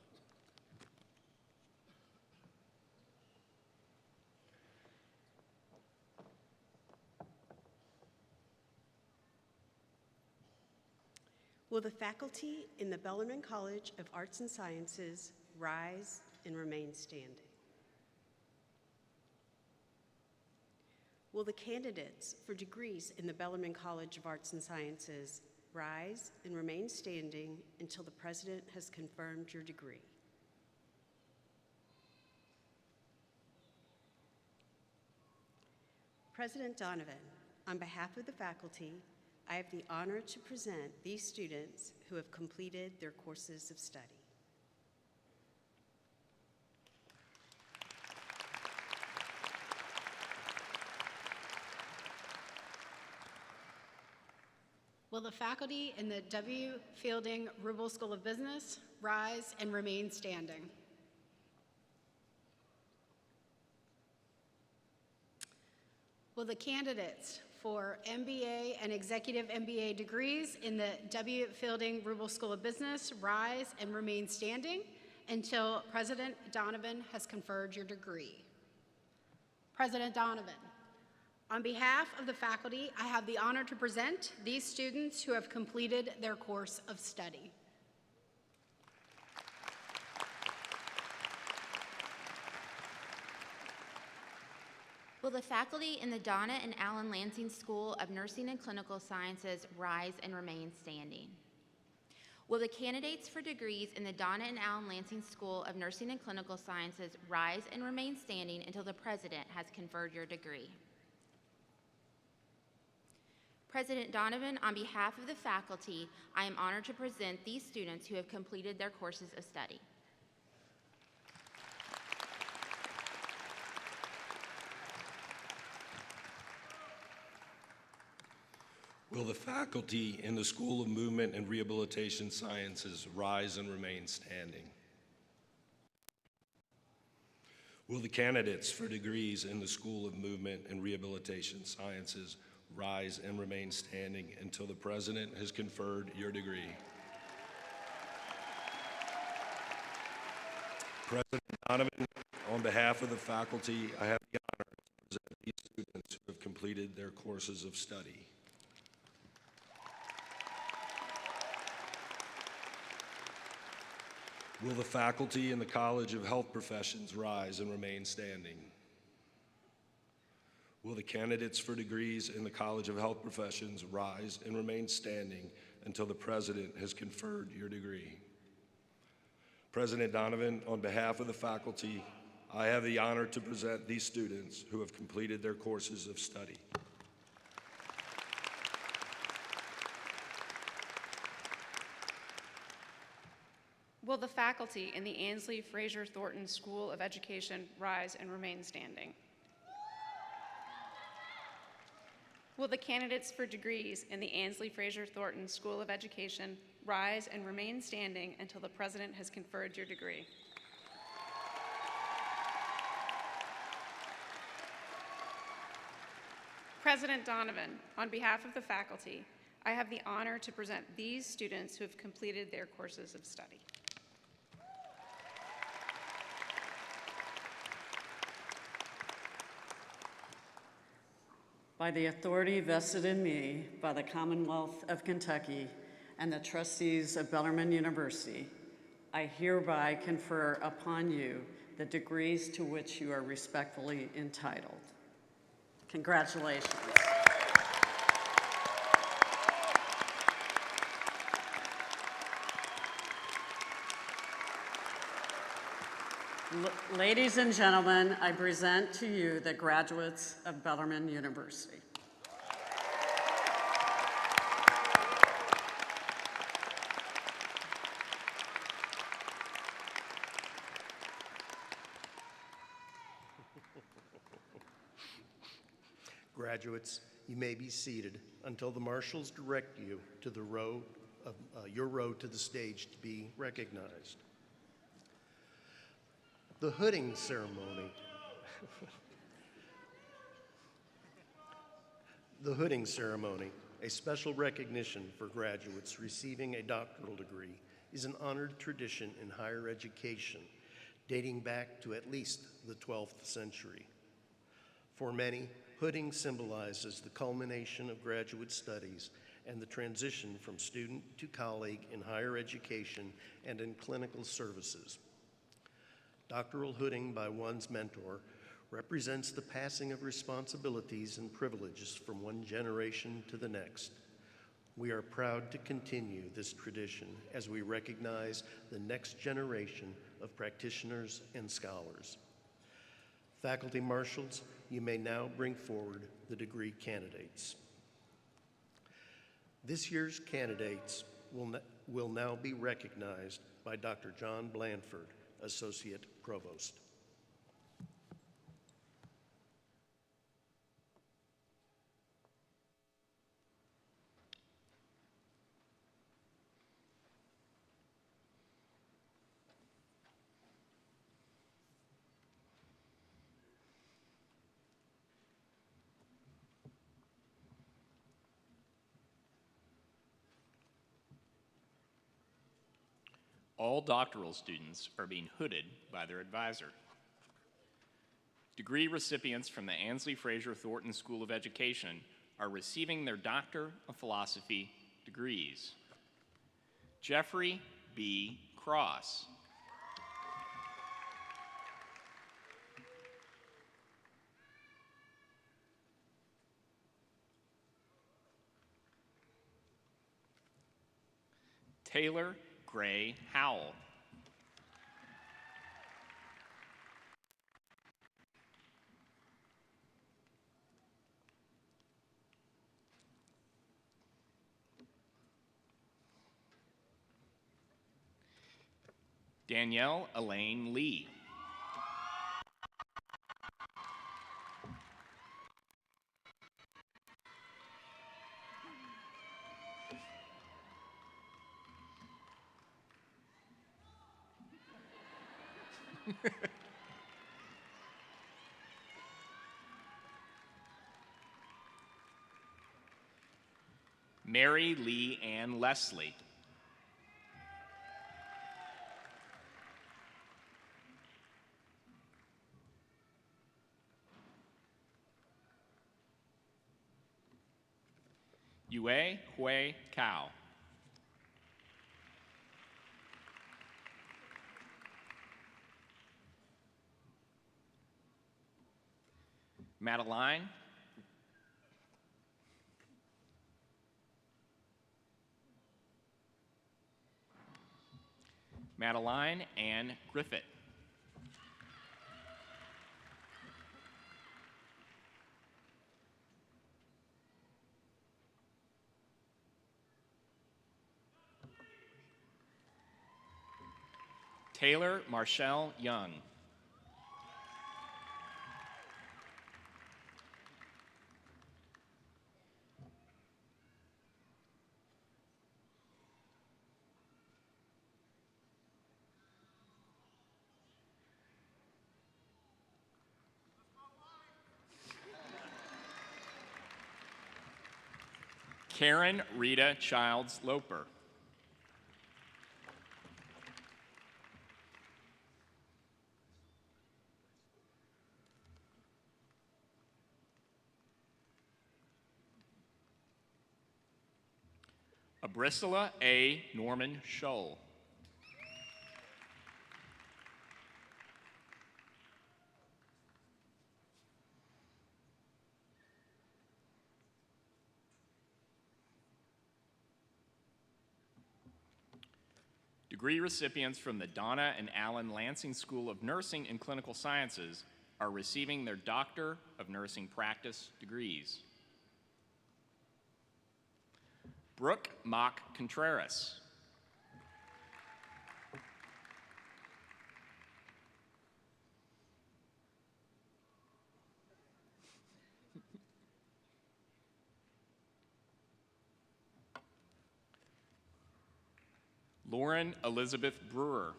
Will the faculty in the Bellarmine College of Arts and Sciences rise and remain standing? Will the candidates for degrees in the Bellarmine College of Arts and Sciences rise and remain standing until the president has confirmed your degree? President Donovan, on behalf of the faculty, I have the honor to present these students who have completed their courses of study. Will the faculty in the W. Fielding Rubel School of Business rise and remain standing? Will the candidates for MBA and Executive MBA degrees in the W. Fielding Rubel School of Business rise and remain standing until President Donovan has conferred your degree? President Donovan, on behalf of the faculty, I have the honor to present these students who have completed their course of study. Will the faculty in the Donna and Alan Lansing School of Nursing and Clinical Sciences rise and remain standing? Will the candidates for degrees in the Donna and Allen Lansing School of Nursing and Clinical Sciences rise and remain standing until the President has conferred your degree? President Donovan, on behalf of the faculty, I am honored to present these students who have completed their courses of study. Will the faculty in the School of Movement and Rehabilitation Sciences rise and remain standing? Will the candidates for degrees in the School of Movement and Rehabilitation Sciences rise and remain standing until the President has conferred your degree? President Donovan, on behalf of the faculty, I have the honor to present these students who have completed their courses of study. Will the faculty in the College of Health Professions rise and remain standing? Will the candidates for degrees in the College of Health Professions rise and remain standing until the President has conferred your degree? President Donovan, on behalf of the faculty, I have the honor to present these students who have completed their courses of study. Will the faculty in the Ansley Fraser Thornton School of Education rise and remain standing? Will the candidates for degrees in the Ansley Fraser Thornton School of Education rise and remain standing until the President has conferred your degree? President Donovan, on behalf of the faculty, I have the honor to present these students who have completed their courses of study. By the authority vested in me by the Commonwealth of Kentucky and the trustees of Bellarmine University, I hereby confer upon you the degrees to which you are respectfully entitled. Congratulations. Ladies and gentlemen, I present to you the graduates of Bellarmine University. Graduates, you may be seated until the marshals direct you to the your row to the stage to be recognized. The hooding ceremony. The hooding ceremony, a special recognition for graduates receiving a doctoral degree, is an honored tradition in higher education dating back to at least the 12th century. For many, hooding symbolizes the culmination of graduate studies and the transition from student to colleague in higher education and in clinical services. Doctoral hooding by one's mentor represents the passing of responsibilities and privileges from one generation to the next. We are proud to continue this tradition as we recognize the next generation of practitioners and scholars. Faculty marshals, you may now bring forward the degree candidates. This year's candidates will now be recognized by Dr. John Blandford, Associate Provost. All doctoral students are being hooded by their advisor. Degree recipients from the Ansley Fraser Thornton School of Education are receiving their Doctor of Philosophy degrees. Jeffrey B. Cross. Taylor Gray Howell. Danielle Elaine Lee. Mary Lee Ann Leslie. Yue Hui Cao. Madeline. Madeline Ann Griffith. Taylor Marshall Young. Karen Rita Childs Loper. Abrissala A. Norman Scholl. Degree recipients from the Donna and Alan Lansing School of Nursing and Clinical Sciences are receiving their Doctor of Nursing Practice degrees. Brooke Mock Contreras. Lauren Elizabeth Brewer.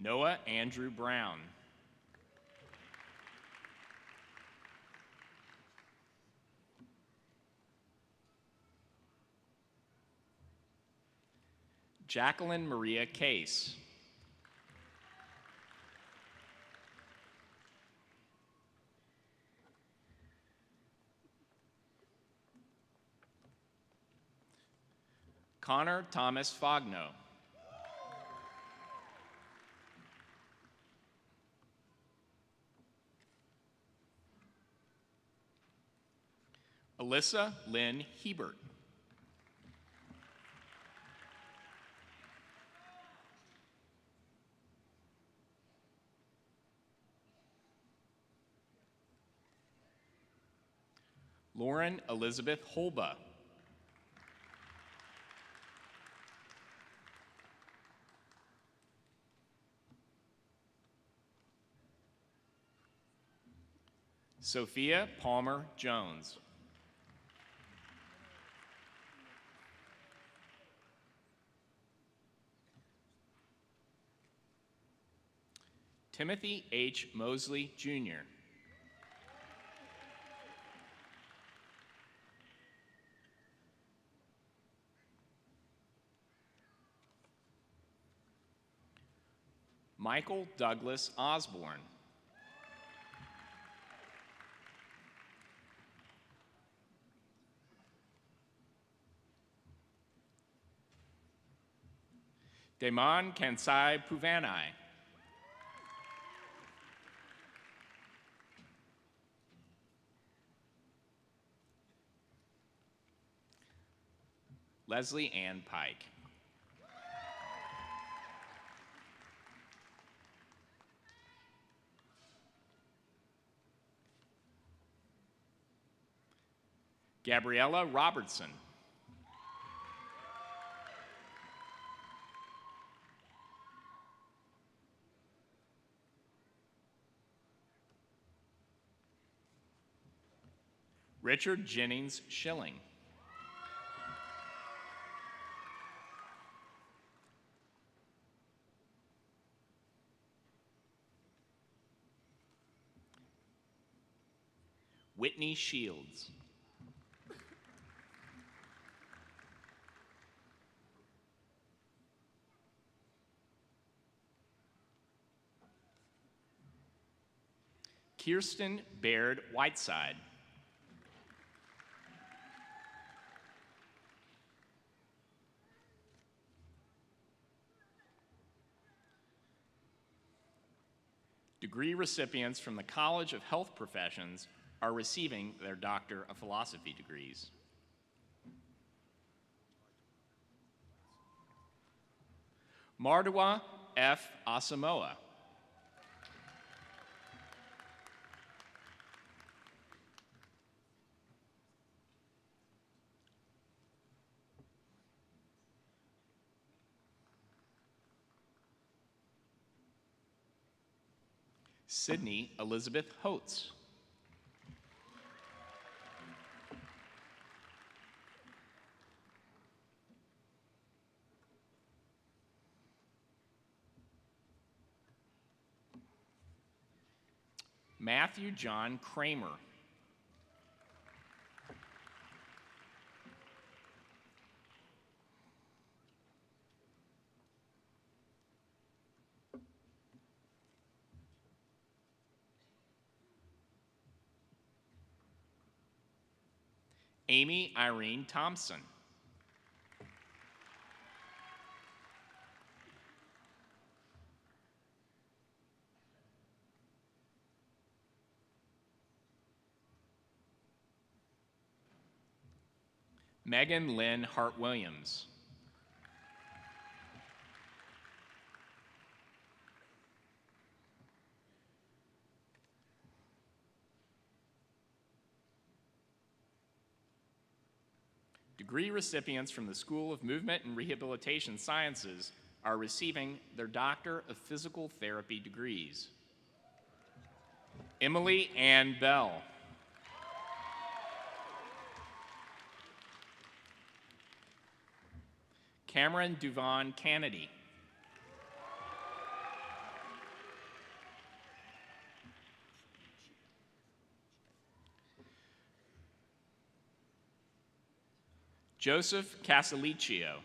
Noah Andrew Brown. Jacqueline Maria Case. Connor Thomas Fogno. Alyssa Lynn Hebert. Lauren Elizabeth Holba. Sophia Palmer Jones. Timothy H. Mosley, Jr. Michael Douglas Osborne. Damon Kansai Puvanai. Leslie Ann Pike. Gabriella Robertson. Richard Jennings Schilling. Whitney Shields. Kirsten Baird Whiteside. Degree recipients from the College of Health Professions are receiving their Doctor of Philosophy degrees. Mardua F. Asamoah. Sydney Elizabeth Holtz. Matthew John Kramer. Amy Irene Thompson. Megan Lynn Hart-Williams. Degree recipients from the School of Movement and Rehabilitation Sciences are receiving their Doctor of Physical Therapy degrees. Emily Ann Bell. Cameron Duvon Kennedy. Joseph Casaliccio.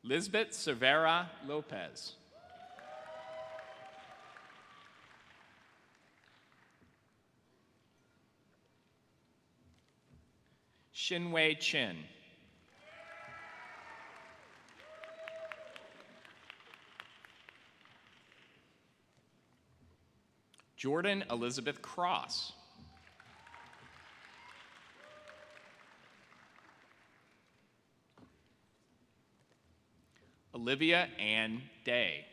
Lisbeth Cervera Lopez. Xinwei Chen. Jordan Elizabeth Cross. Olivia Ann Day.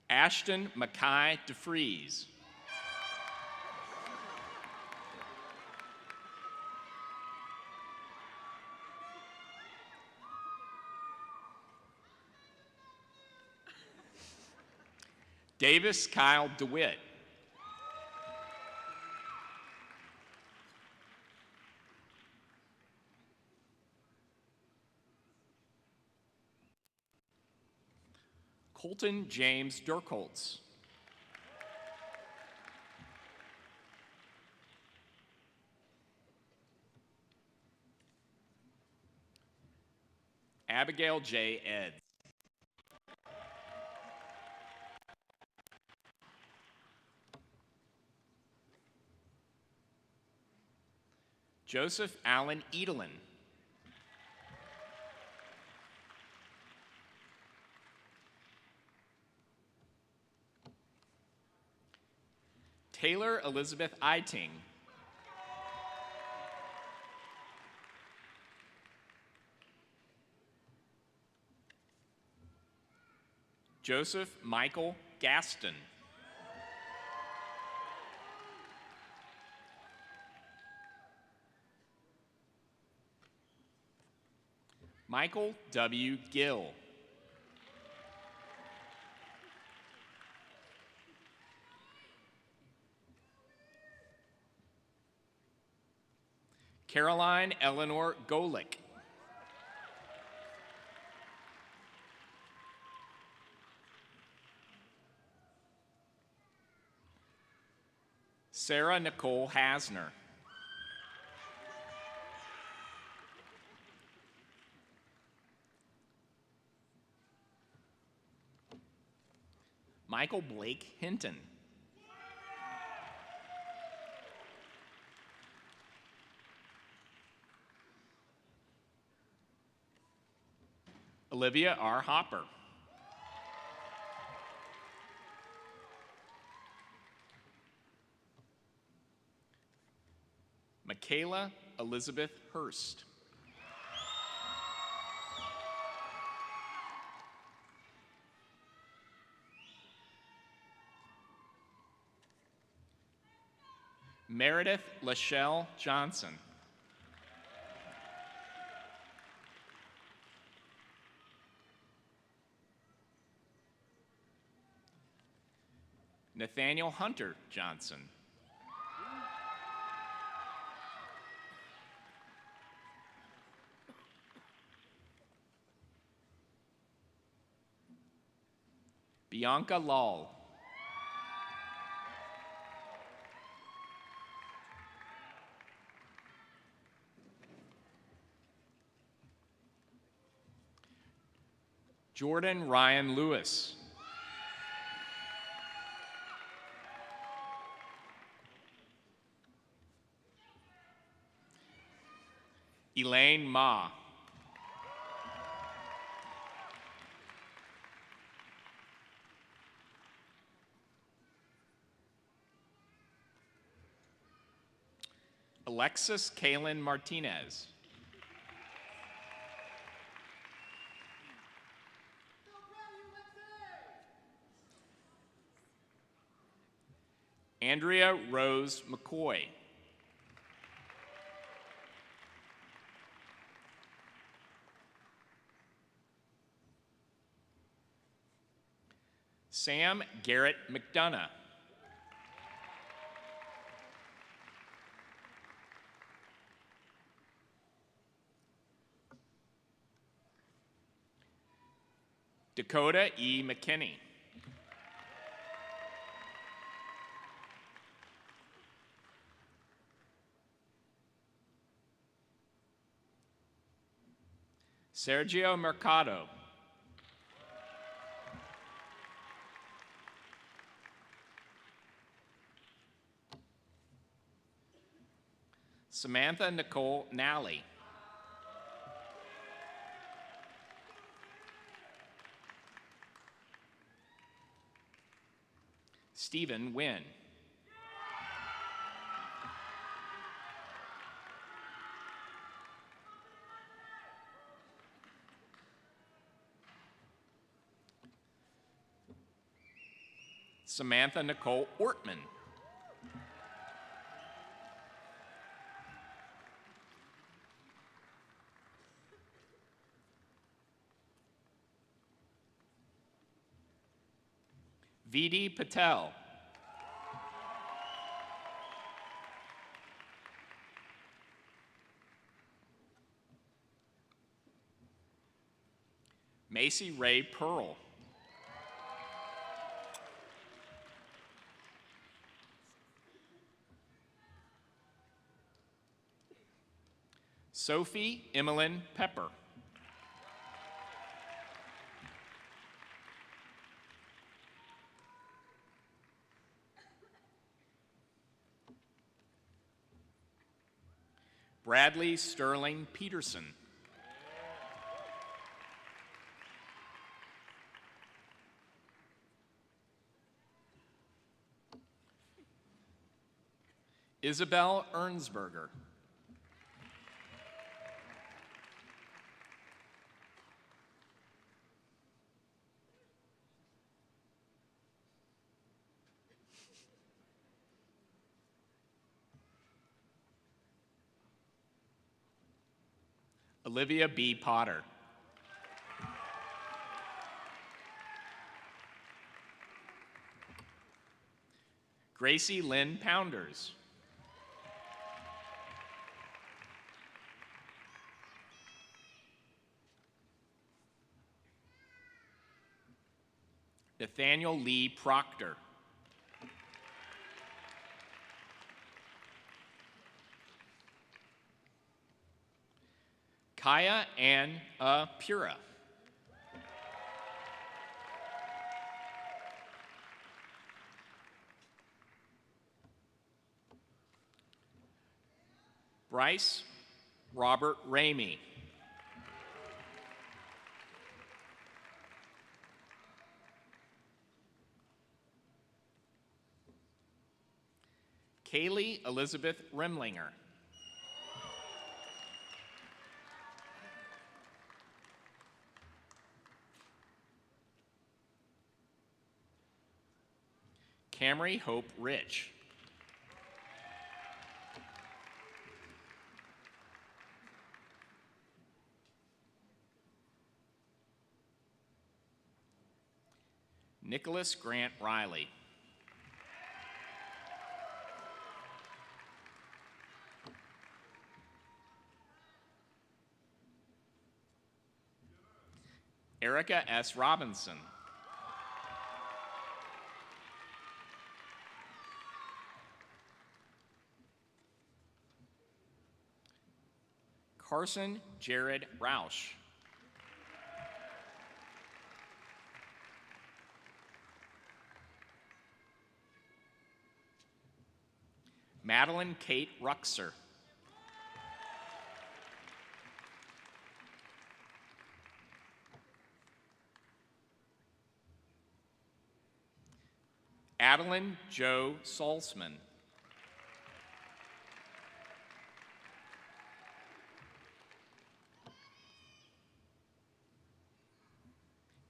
Ashton Mackay DeFries. Davis Kyle DeWitt. Colton James Durkoltz. Abigail J. Eds. Joseph Allen Edelin. Taylor Elizabeth Eiting. Joseph Michael Gaston. Michael W. Gill. Caroline Eleanor Golick. Sarah Nicole Hasner. Michael Blake Hinton. Olivia R. Hopper. Michaela Elizabeth Hurst. Meredith Lachelle Johnson. Nathaniel Hunter Johnson. Bianca Lall. Jordan Ryan Lewis. Elaine Ma. Alexis Kaylin Martinez. Andrea Rose McCoy. Sam Garrett McDonough. Dakota E. McKinney. Sergio Mercado. Samantha Nicole Nally. Stephen Wynn. Samantha Nicole Ortman. Vidi Patel. Macy Ray Pearl. Sophie Emmeline Pepper. Bradley Sterling Peterson. Isabel Ernsberger. Olivia B. Potter. Gracie Lynn Pounders. Nathaniel Lee Proctor. Kaya Ann Pura. Bryce Robert Ramey. Kaylee Elizabeth Remlinger. Camry Hope Rich. Nicholas Grant Riley. Erica S. Robinson. Carson Jared Roush. Madeline Kate Ruxer. Adeline Joe Salzman.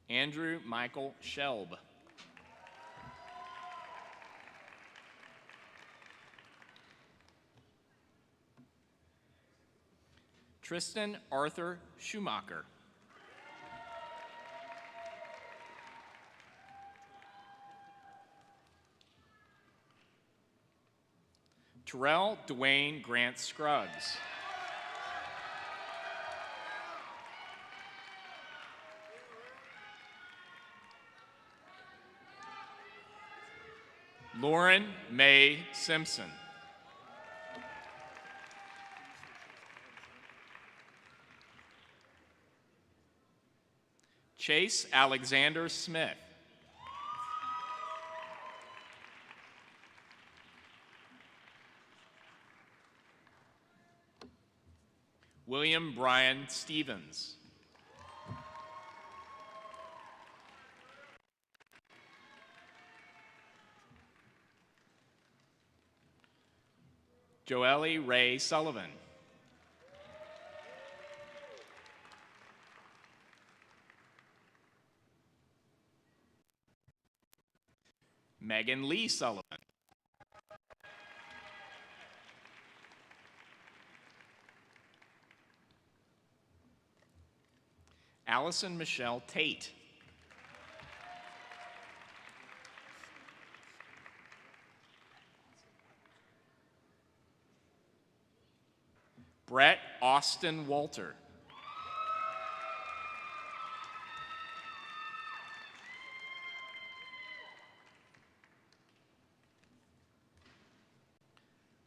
Andrew Michael Shelb. Tristan Arthur Schumacher. Terrell Dwayne Grant Scruggs. Lauren May Simpson. Chase Alexander Smith. William Brian Stevens. Joelle Ray Sullivan. Megan Lee Sullivan. Allison Michelle Tate. Brett Austin Walter.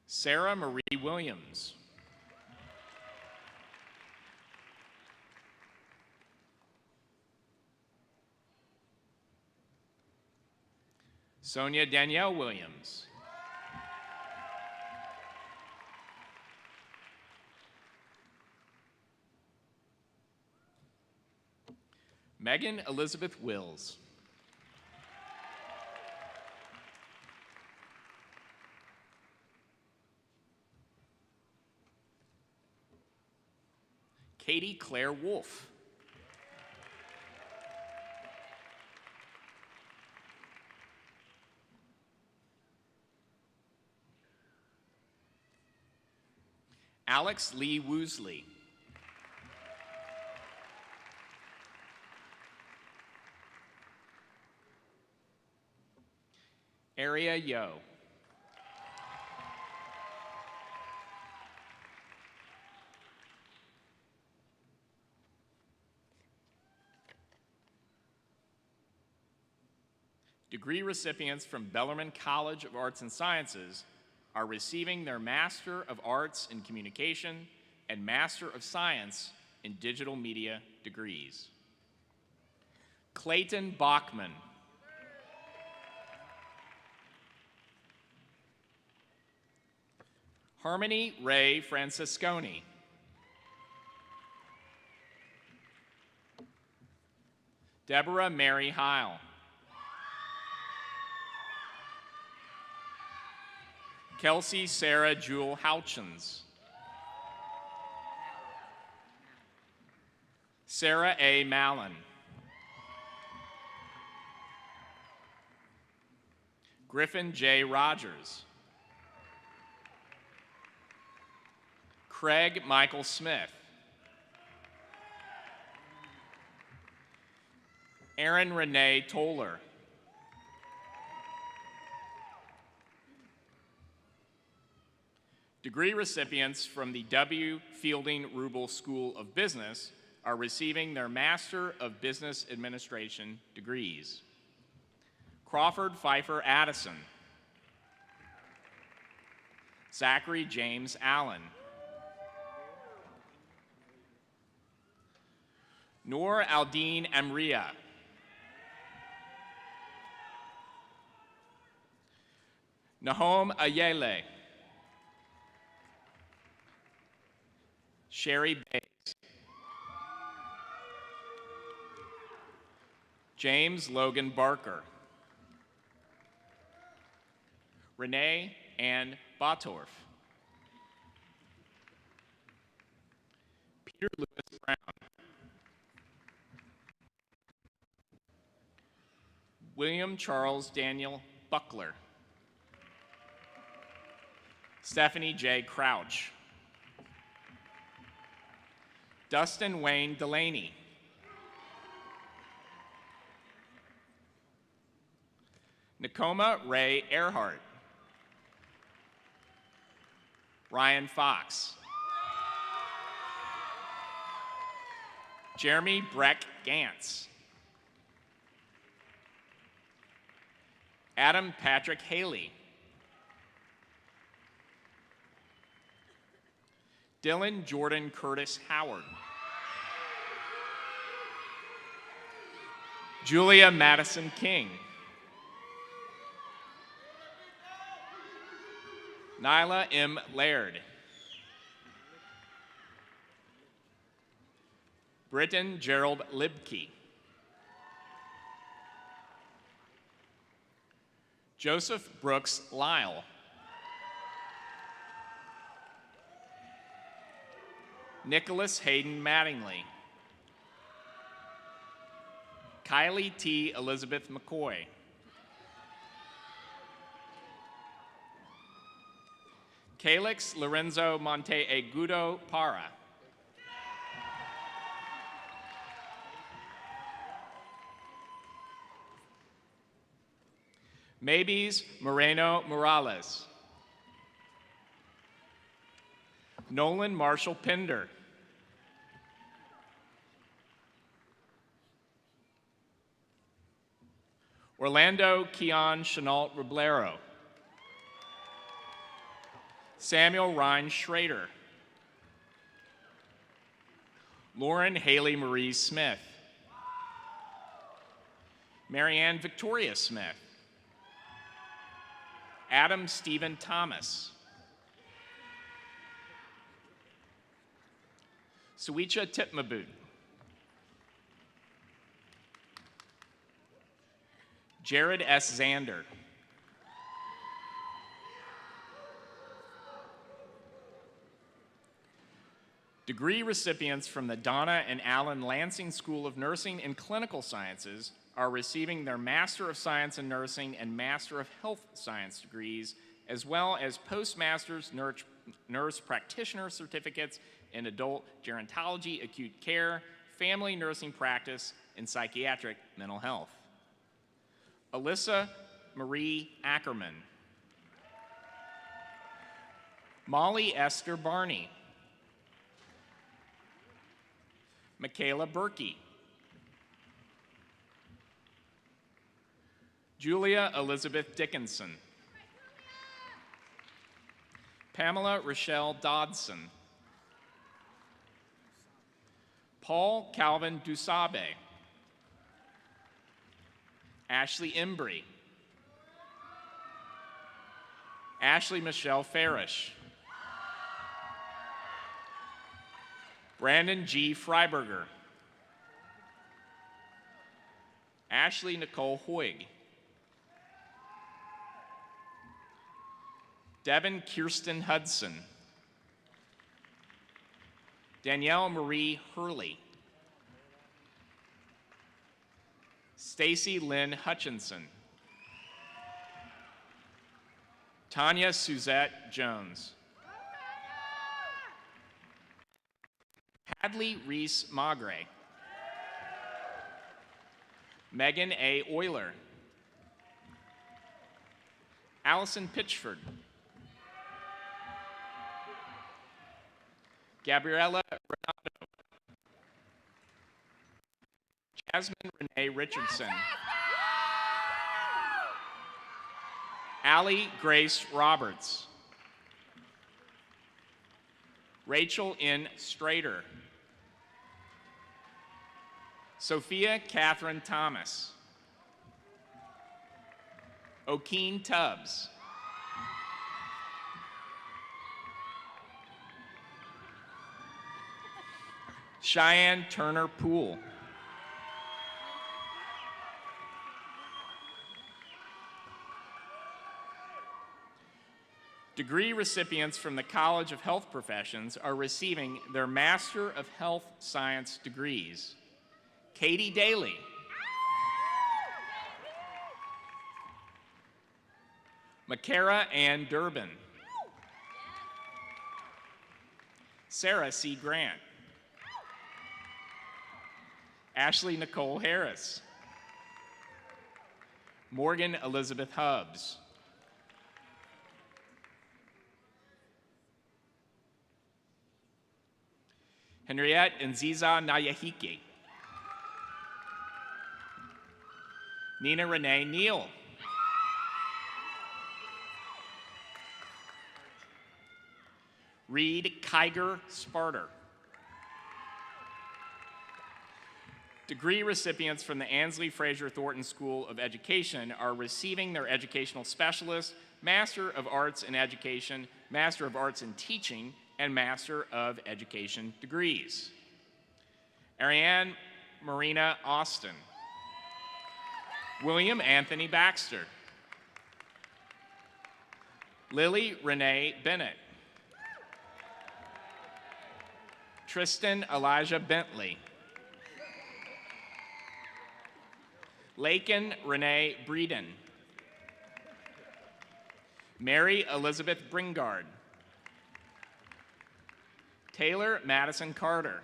Sarah Marie Williams. Sonia Danielle Williams. Megan Elizabeth Wills. Katie Claire Wolf. Alex Lee Woosley. Aria Yo. Degree recipients from Bellarmine College of Arts and Sciences are receiving their Master of Arts in Communication and Master of Science in Digital Media degrees. Clayton Bachman. Harmony Ray Francisconi. Deborah Mary Heil. Kelsey Sarah Jewel Houchins. Sarah A. Mallon. Griffin J. Rogers. Craig Michael Smith. Aaron Renee Toller. Degree recipients from the W. Fielding Rubel School of Business are receiving their Master of Business Administration degrees. Crawford Pfeiffer Addison. Zachary James Allen. Noor Aldine Amria. Nahom Ayele. Sherry Bates. James Logan Barker. Renee Ann Botorf. Peter Lewis Brown. William Charles Daniel Buckler. Stephanie J. Crouch. Dustin Wayne Delaney. Nakoma Ray Earhart. Ryan Fox. Jeremy Breck Gantz. Adam Patrick Haley. Dylan Jordan Curtis Howard. Julia Madison King. Nyla M. Laird. Britton Gerald Libke. Joseph Brooks Lyle. Nicholas Hayden Mattingly. Kylie T. Elizabeth McCoy. Calix Lorenzo Monte Agudo Para. Maybes Moreno Morales. Nolan Marshall Pinder. Orlando Keon Chenault Roblero. Samuel Ryan Schrader. Lauren Haley Marie Smith. Marianne Victoria Smith. Adam Stephen Thomas. Suicha Titmabut. Jared S. Zander. Degree recipients from the Donna and Alan Lansing School of Nursing and Clinical Sciences are receiving their Master of Science in Nursing and Master of Health Science degrees, as well as Postmaster's Nurse Practitioner certificates in Adult Gerontology, Acute Care, Family Nursing Practice, and Psychiatric Mental Health. Alyssa Marie Ackerman. Molly Esther Barney. Michaela Berkey. Julia Elizabeth Dickinson. Pamela Rochelle Dodson. Paul Calvin Dusabe. Ashley Embry. Ashley Michelle Farish. Brandon G. Freiberger. Ashley Nicole Hoig. Devin Kirsten Hudson. Danielle Marie Hurley. Stacy Lynn Hutchinson. Tanya Suzette Jones. Hadley Reese Magre. Megan A. Euler. Allison Pitchford. Gabriella Renato. Jasmine Renee Richardson. Allie Grace Roberts. Rachel N. Strader. Sophia Catherine Thomas. O'Keen Tubbs. Cheyenne Turner Poole. Degree recipients from the College of Health Professions are receiving their Master of Health Science degrees. Katie Daly. Makara Ann Durbin. Sarah C. Grant. Ashley Nicole Harris. Morgan Elizabeth Hubbs. Henriette Nziza Nayahiki. Nina Renee Neal. Reed Kiger Sparter. Degree recipients from the Ansley Fraser Thornton School of Education are receiving their Educational Specialist, Master of Arts in Education, Master of Arts in Teaching, and Master of Education degrees. Ariane Marina Austin. William Anthony Baxter. Lily Renee Bennett. Tristan Elijah Bentley. Lakin Renee Breeden. Mary Elizabeth Bringard. Taylor Madison Carter.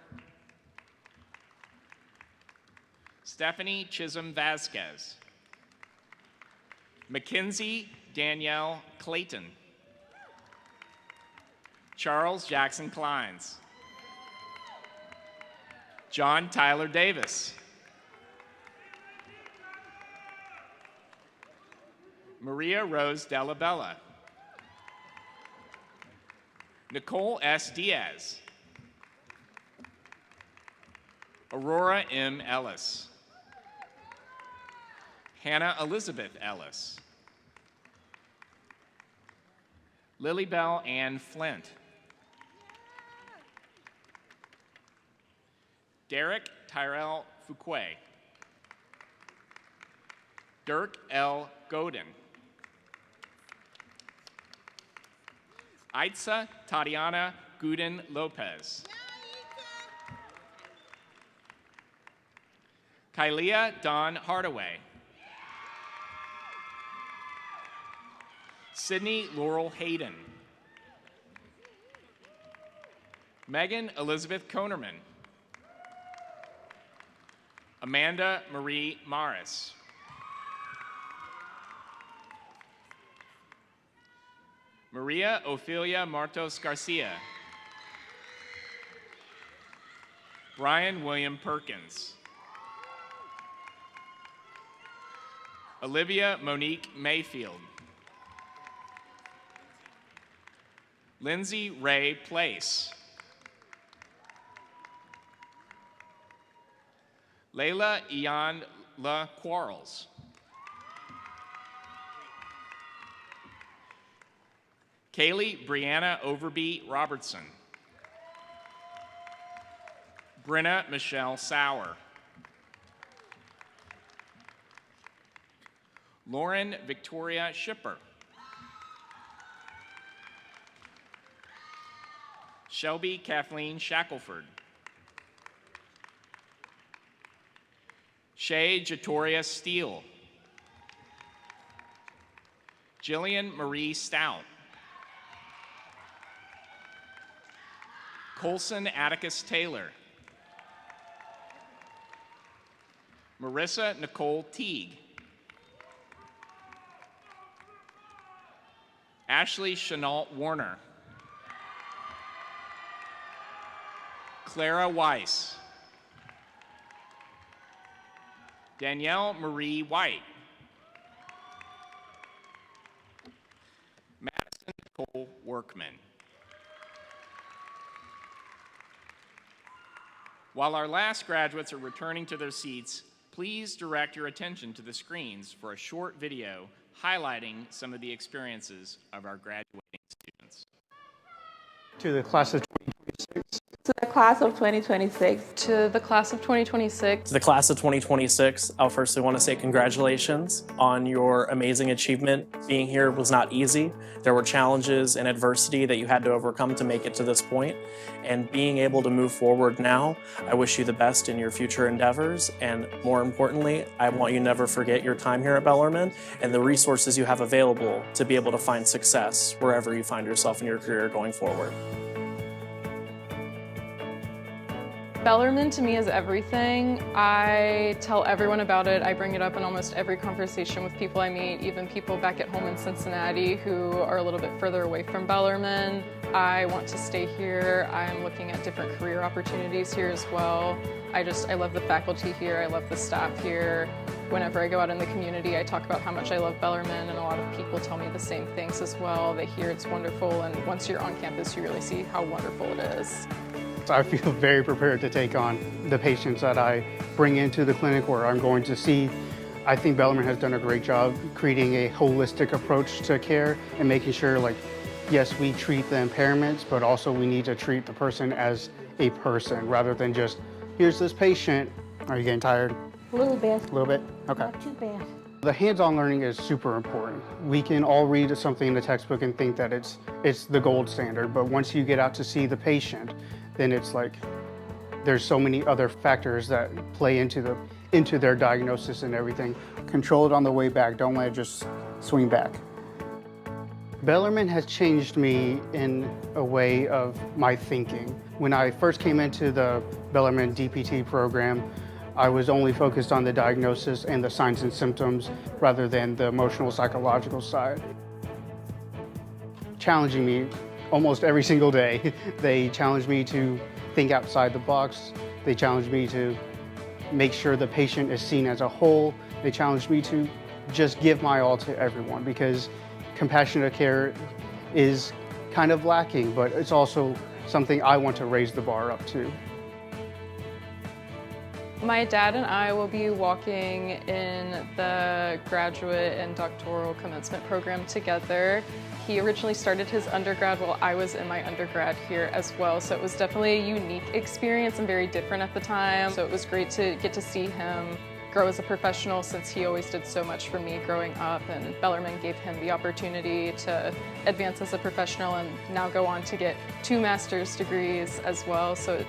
Stephanie Chisholm Vasquez. Mackenzie Danielle Clayton. Charles Jackson Kleins. John Tyler Davis. Maria Rose Della Bella. Nicole S. Diaz. Aurora M. Ellis. Hannah Elizabeth Ellis. Lilybell Ann Flint. Derek Tyrell Fuquay. Dirk L. Godin. Itza Tatiana Gudin Lopez. Kylia Dawn Hardaway. Sydney Laurel Hayden. Megan Elizabeth Konerman. Amanda Marie Morris. Maria Ophelia Martos Garcia. Brian William Perkins. Olivia Monique Mayfield. Lindsay Ray Place. Layla Ian La Quarles. Kaylee Brianna Overby Robertson. Brenna Michelle Sauer. Lauren Victoria Shipper. Shelby Kathleen Shackelford. Shay Jatoria Steele. Jillian Marie Stout. Colson Atticus Taylor. Marissa Nicole Teague. Ashley Chenault Warner. Clara Weiss. Danielle Marie White. Madison Nicole Workman. While our last graduates are returning to their seats, please direct your attention to the screens for a short video highlighting some of the experiences of our graduating students. To the class of 2026. To the class of 2026. To the class of 2026. To the class of 2026, I'll firstly want to say congratulations on your amazing achievement. Being here was not easy. There were challenges and adversity that you had to overcome to make it to this point. And being able to move forward now, I wish you the best in your future endeavors. And more importantly, I want you to never forget your time here at Bellarmine and the resources you have available to be able to find success wherever you find yourself in your career going forward. Bellarmine to me is everything. I tell everyone about it. I bring it up in almost every conversation with people I meet, even people back at home in Cincinnati who are a little bit further away from Bellarmine. I want to stay here. I'm looking at different career opportunities here as well. I love the faculty here. I love the staff here. Whenever I go out in the community, I talk about how much I love Bellarmine, and a lot of people tell me the same things as well. They hear it's wonderful, and once you're on campus, you really see how wonderful it is. I feel very prepared to take on the patients that I bring into the clinic where I'm going to see. I think Bellarmine has done a great job creating a holistic approach to care and making sure, like, yes, we treat the impairments, but also we need to treat the person as a person rather than just, here's this patient. Are you getting tired? A little bit. A little bit? Okay. Not too bad. The hands-on learning is super important. We can all read something in the textbook and think that it's the gold standard, but once you get out to see the patient, then it's like there's so many other factors that play into their diagnosis and everything. Control it on the way back. Don't let it just swing back. Bellarmine has changed me in a way of my thinking. When I first came into the Bellarmine DPT program, I was only focused on the diagnosis and the signs and symptoms rather than the emotional psychological side. Challenging me almost every single day. They challenge me to think outside the box. They challenge me to make sure the patient is seen as a whole. They challenge me to just give my all to everyone because compassionate care is kind of lacking, but it's also something I want to raise the bar up to. My dad and I will be walking in the Graduate and Doctoral Commencement program together. He originally started his undergrad while I was in my undergrad here as well, so it was definitely a unique experience and very different at the time. So it was great to get to see him grow as a professional since he always did so much for me growing up, and Bellarmine gave him the opportunity to advance as a professional and now go on to get 2 master's degrees as well. So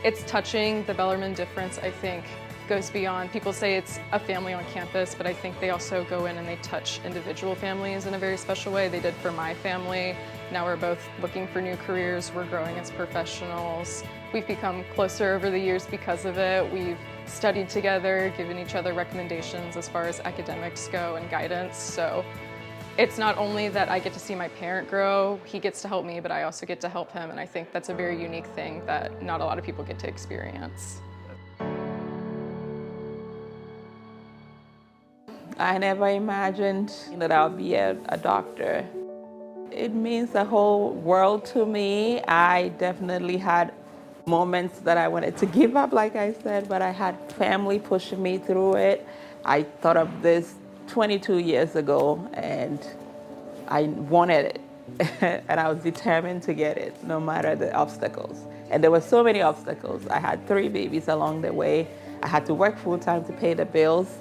it's touching. The Bellarmine difference, I think, goes beyond. People say it's a family on campus, but I think they also go in and they touch individual families in a very special way. They did for my family. Now we're both looking for new careers. We're growing as professionals. We've become closer over the years because of it. We've studied together, given each other recommendations as far as academics go and guidance. So it's not only that I get to see my parent grow, he gets to help me, but I also get to help him. And I think that's a very unique thing that not a lot of people get to experience. I never imagined that I'll be a doctor. It means the whole world to me. I definitely had moments that I wanted to give up, like I said, but I had family pushing me through it. I thought of this 22 years ago and I wanted it. And I was determined to get it, no matter the obstacles. And there were so many obstacles. I had 3 babies along the way. I had to work full time to pay the bills,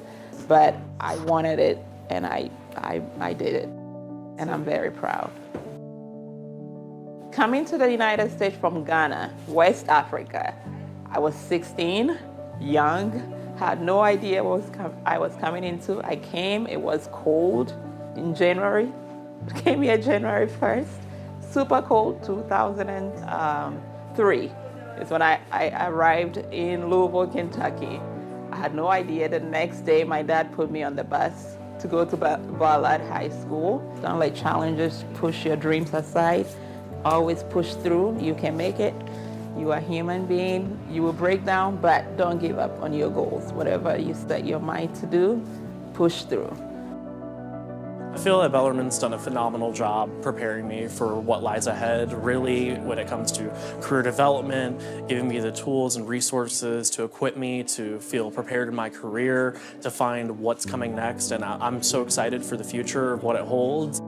but I wanted it and I did it. And I'm very proud. Coming to the United States from Ghana, West Africa, I was 16, young, had no idea what I was coming into. I came, it was cold in January. Came here January 1st, super cold, 2003 is when I arrived in Louisville, Kentucky. I had no idea. The next day, my dad put me on the bus to go to Ballard High School. Don't let challenges push your dreams aside. Always push through. You can make it. You are a human being. You will break down, but don't give up on your goals. Whatever you set your mind to do, push through. I feel that Bellarmine's done a phenomenal job preparing me for what lies ahead, really, when it comes to career development, giving me the tools and resources to equip me to feel prepared in my career, to find what's coming next, and I'm so excited for the future of what it holds.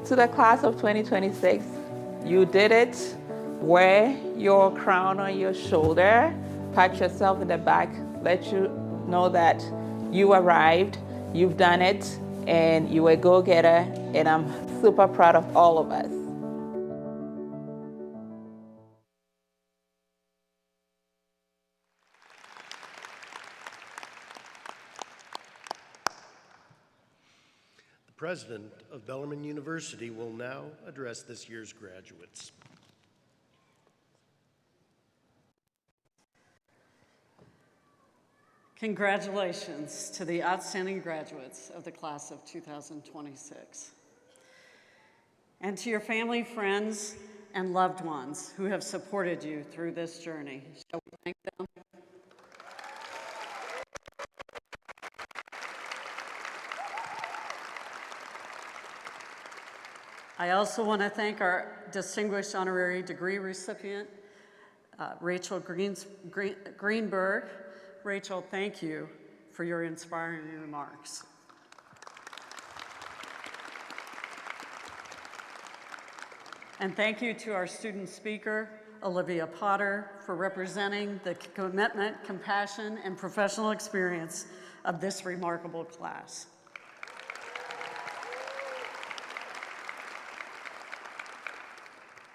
To the class of 2026, you did it. Wear your crown on your shoulder, pat yourself in the back, let you know that you arrived, you've done it, and you were a go-getter, and I'm super proud of all of us. The president of Bellarmine University will now address this year's graduates. Congratulations to the outstanding graduates of the class of 2026. And to your family, friends, and loved ones who have supported you through this journey. Shall we thank them? I also want to thank our distinguished honorary degree recipient, Rachel Greenberg. Rachel, thank you for your inspiring remarks. And thank you to our student speaker, Olivia Potter, for representing the commitment, compassion, and professional experience of this remarkable class.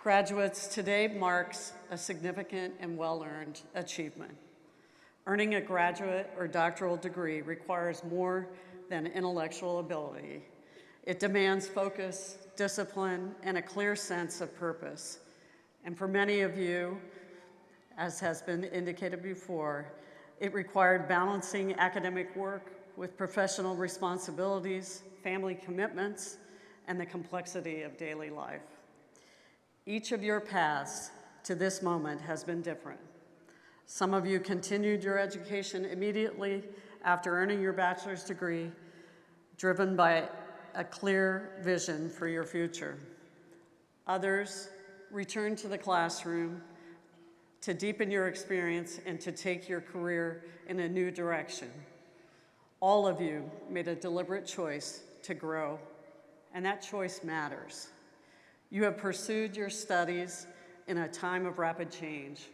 Graduates, today marks a significant and well-earned achievement. Earning a graduate or doctoral degree requires more than intellectual ability. It demands focus, discipline, and a clear sense of purpose. And for many of you, as has been indicated before, it required balancing academic work with professional responsibilities, family commitments, and the complexity of daily life. Each of your paths to this moment has been different. Some of you continued your education immediately after earning your bachelor's degree, driven by a clear vision for your future. Others returned to the classroom to deepen your experience and to take your career in a new direction. All of you made a deliberate choice to grow, and that choice matters. You have pursued your studies in a time of rapid change,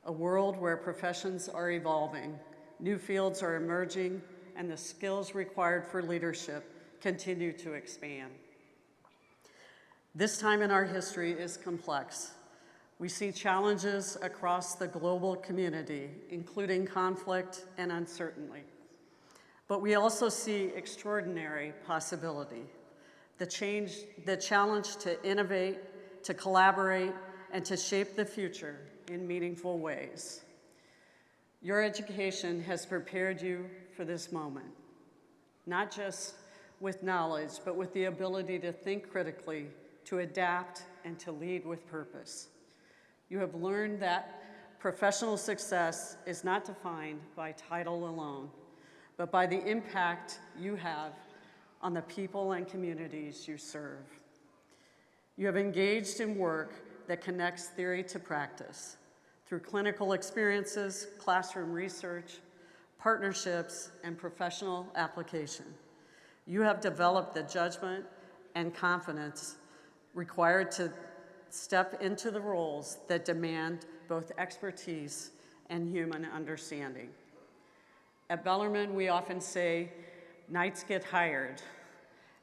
a world where professions are evolving, New fields are emerging, and the skills required for leadership continue to expand. This time in our history is complex. We see challenges across the global community, including conflict and uncertainty. But we also see extraordinary possibility. The challenge to innovate, to collaborate, and to shape the future in meaningful ways. Your education has prepared you for this moment, not just with knowledge, but with the ability to think critically, to adapt, and to lead with purpose. You have learned that professional success is not defined by title alone, but by the impact you have on the people and communities you serve. You have engaged in work that connects theory to practice through clinical experiences, classroom research, partnerships, and professional application. You have developed the judgment and confidence required to step into the roles that demand both expertise and human understanding. At Bellarmine, we often say, nights get hired,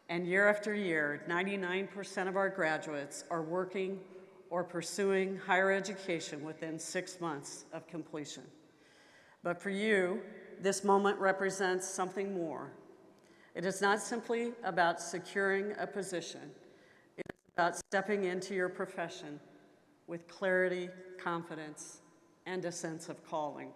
and year after year, 99% of our graduates are working or pursuing higher education within 6 months of completion. But for you, this moment represents something more. It is not simply about securing a position. It is about stepping into your profession with clarity, confidence, and a sense of calling.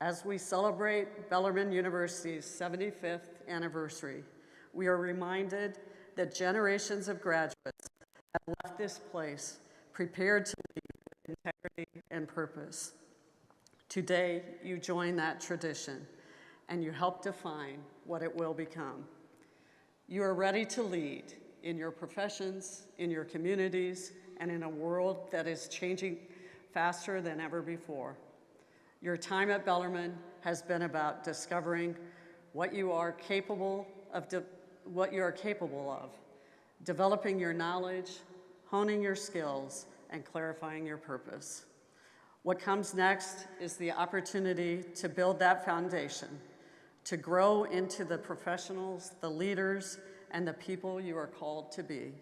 As we celebrate Bellarmine University's 75th anniversary, we are reminded that generations of graduates have left this place prepared to lead with integrity and purpose. Today, you join that tradition, and you help define what it will become. You are ready to lead in your professions, in your communities, and in a world that is changing faster than ever before. Your time at Bellarmine has been about discovering what you are capable of, developing your knowledge, honing your skills, and clarifying your purpose. What comes next is the opportunity to build that foundation, to grow into the professionals, the leaders, and the people you are called to be.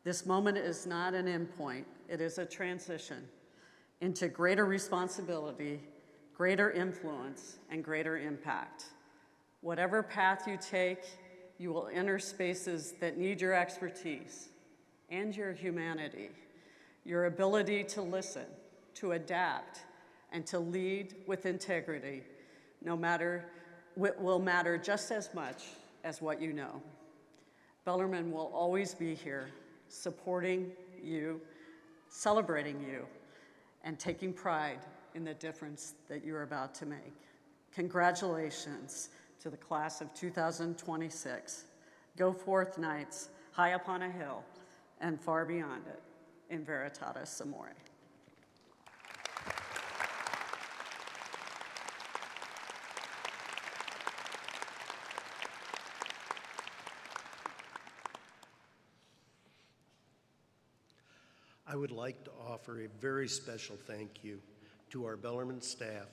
This moment is not an endpoint, it is a transition into greater responsibility, greater influence, and greater impact. Whatever path you take, you will enter spaces that need your expertise and your humanity, your ability to listen, to adapt, and to lead with integrity, will matter just as much as what you know. Bellarmine will always be here, supporting you, celebrating you, and taking pride in the difference that you're about to make. Congratulations to the class of 2026. Go forth, Knights, high upon a hill and far beyond it, in veritatis amore. I would like to offer a very special thank you to our Bellarmine staff,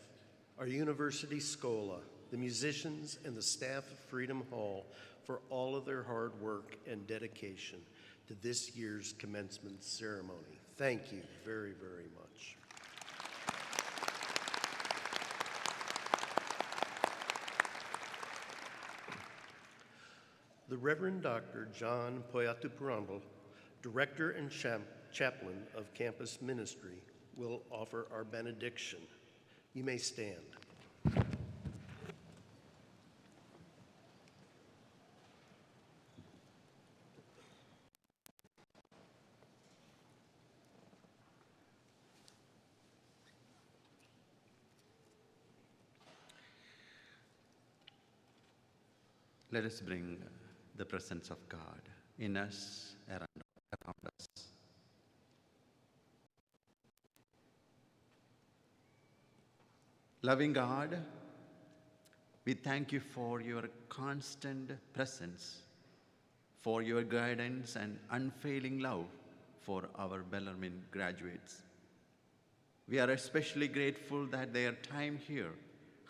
our University Schola, the musicians, and the staff of Freedom Hall for all of their hard work and dedication to this year's commencement ceremony. Thank you very, very much. The Reverend Dr. John Poyatupurambo, Director and Chaplain of Campus Ministry, will offer our benediction. You may stand. Let us bring the presence of God in us, around us. Loving God, we thank you for your constant presence, for your guidance and unfailing love for our Bellarmine graduates. We are especially grateful that their time here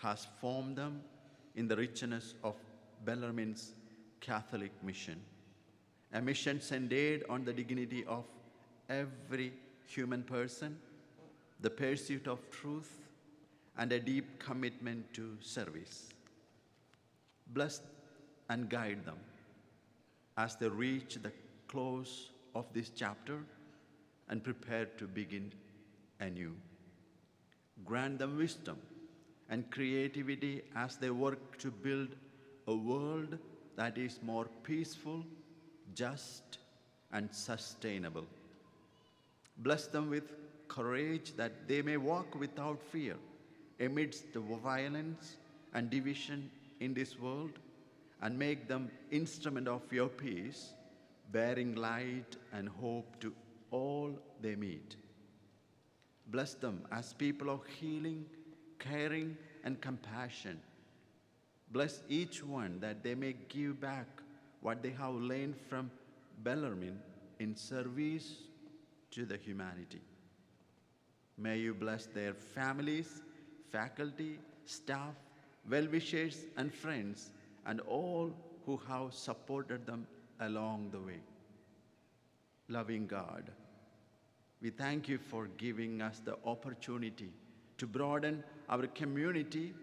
has formed them in the richness of Bellarmine's Catholic mission, a mission centered on the dignity of every human person, the pursuit of truth, and a deep commitment to service. Bless and guide them as they reach the close of this chapter and prepare to begin anew. Grant them wisdom and creativity as they work to build a world that is more peaceful, just, and sustainable. Bless them with courage that they may walk without fear amidst the violence and division in this world, and make them instrument of your peace, bearing light and hope to all they meet. Bless them as people of healing, caring, and compassion. Bless each one that they may give back what they have learned from Bellarmine in service to the humanity. May you bless their families, faculty, staff, well-wishers, and friends, and all who have supported them along the way. Loving God, we thank you for giving us the opportunity to broaden our community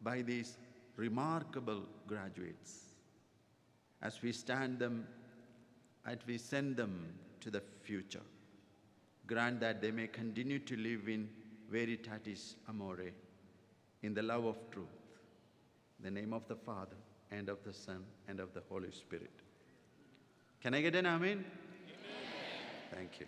by these remarkable graduates. As we send them to the future, grant that they may continue to live in veritatis amore, in the love of truth. In the name of the Father, and of the Son, and of the Holy Spirit. Can I get an amen? Amen. Thank you.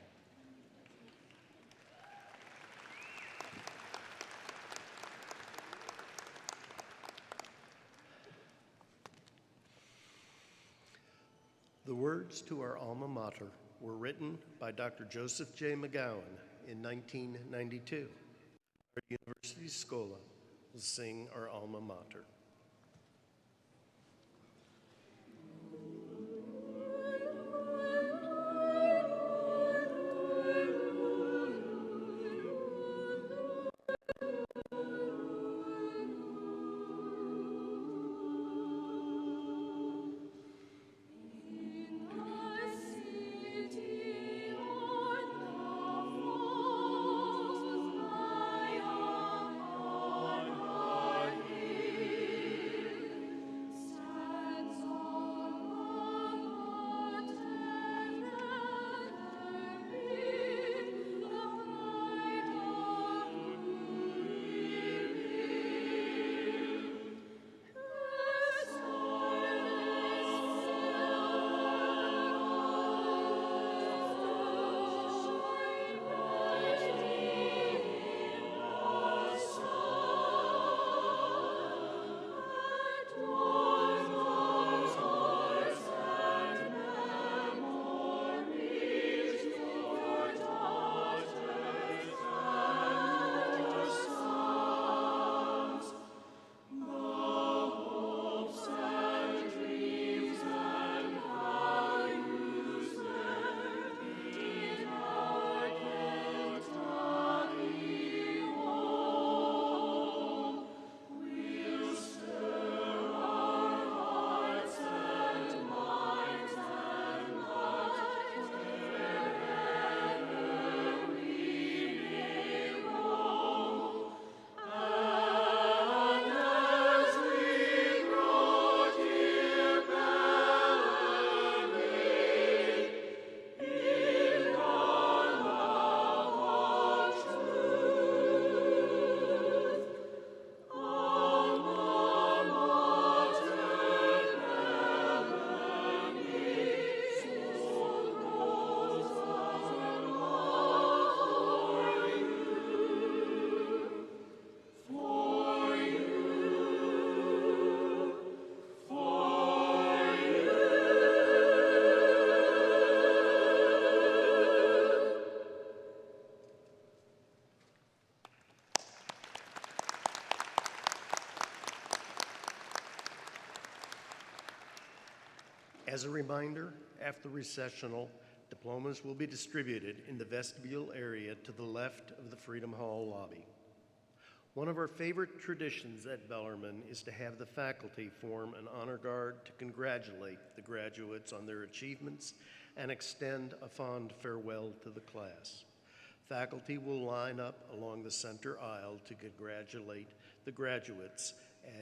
The words to our alma mater were written by Dr. Joseph J. McGowan in 1992. Our University Schola will sing our alma mater. As a reminder, after Recessional, diplomas will be distributed in the vestibule area to the left of the Freedom Hall lobby. One of our favorite traditions at Bellarmine is to have the faculty form an honor guard to congratulate the graduates on their achievements and extend a fond farewell to the class. Faculty will line up along the center aisle to congratulate the graduates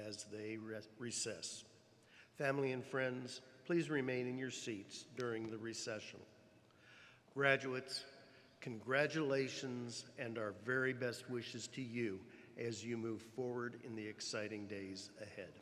as they recess. Family and friends, please remain in your seats during the recessional. Graduates, congratulations and our very best wishes to you as you move forward in the exciting days ahead.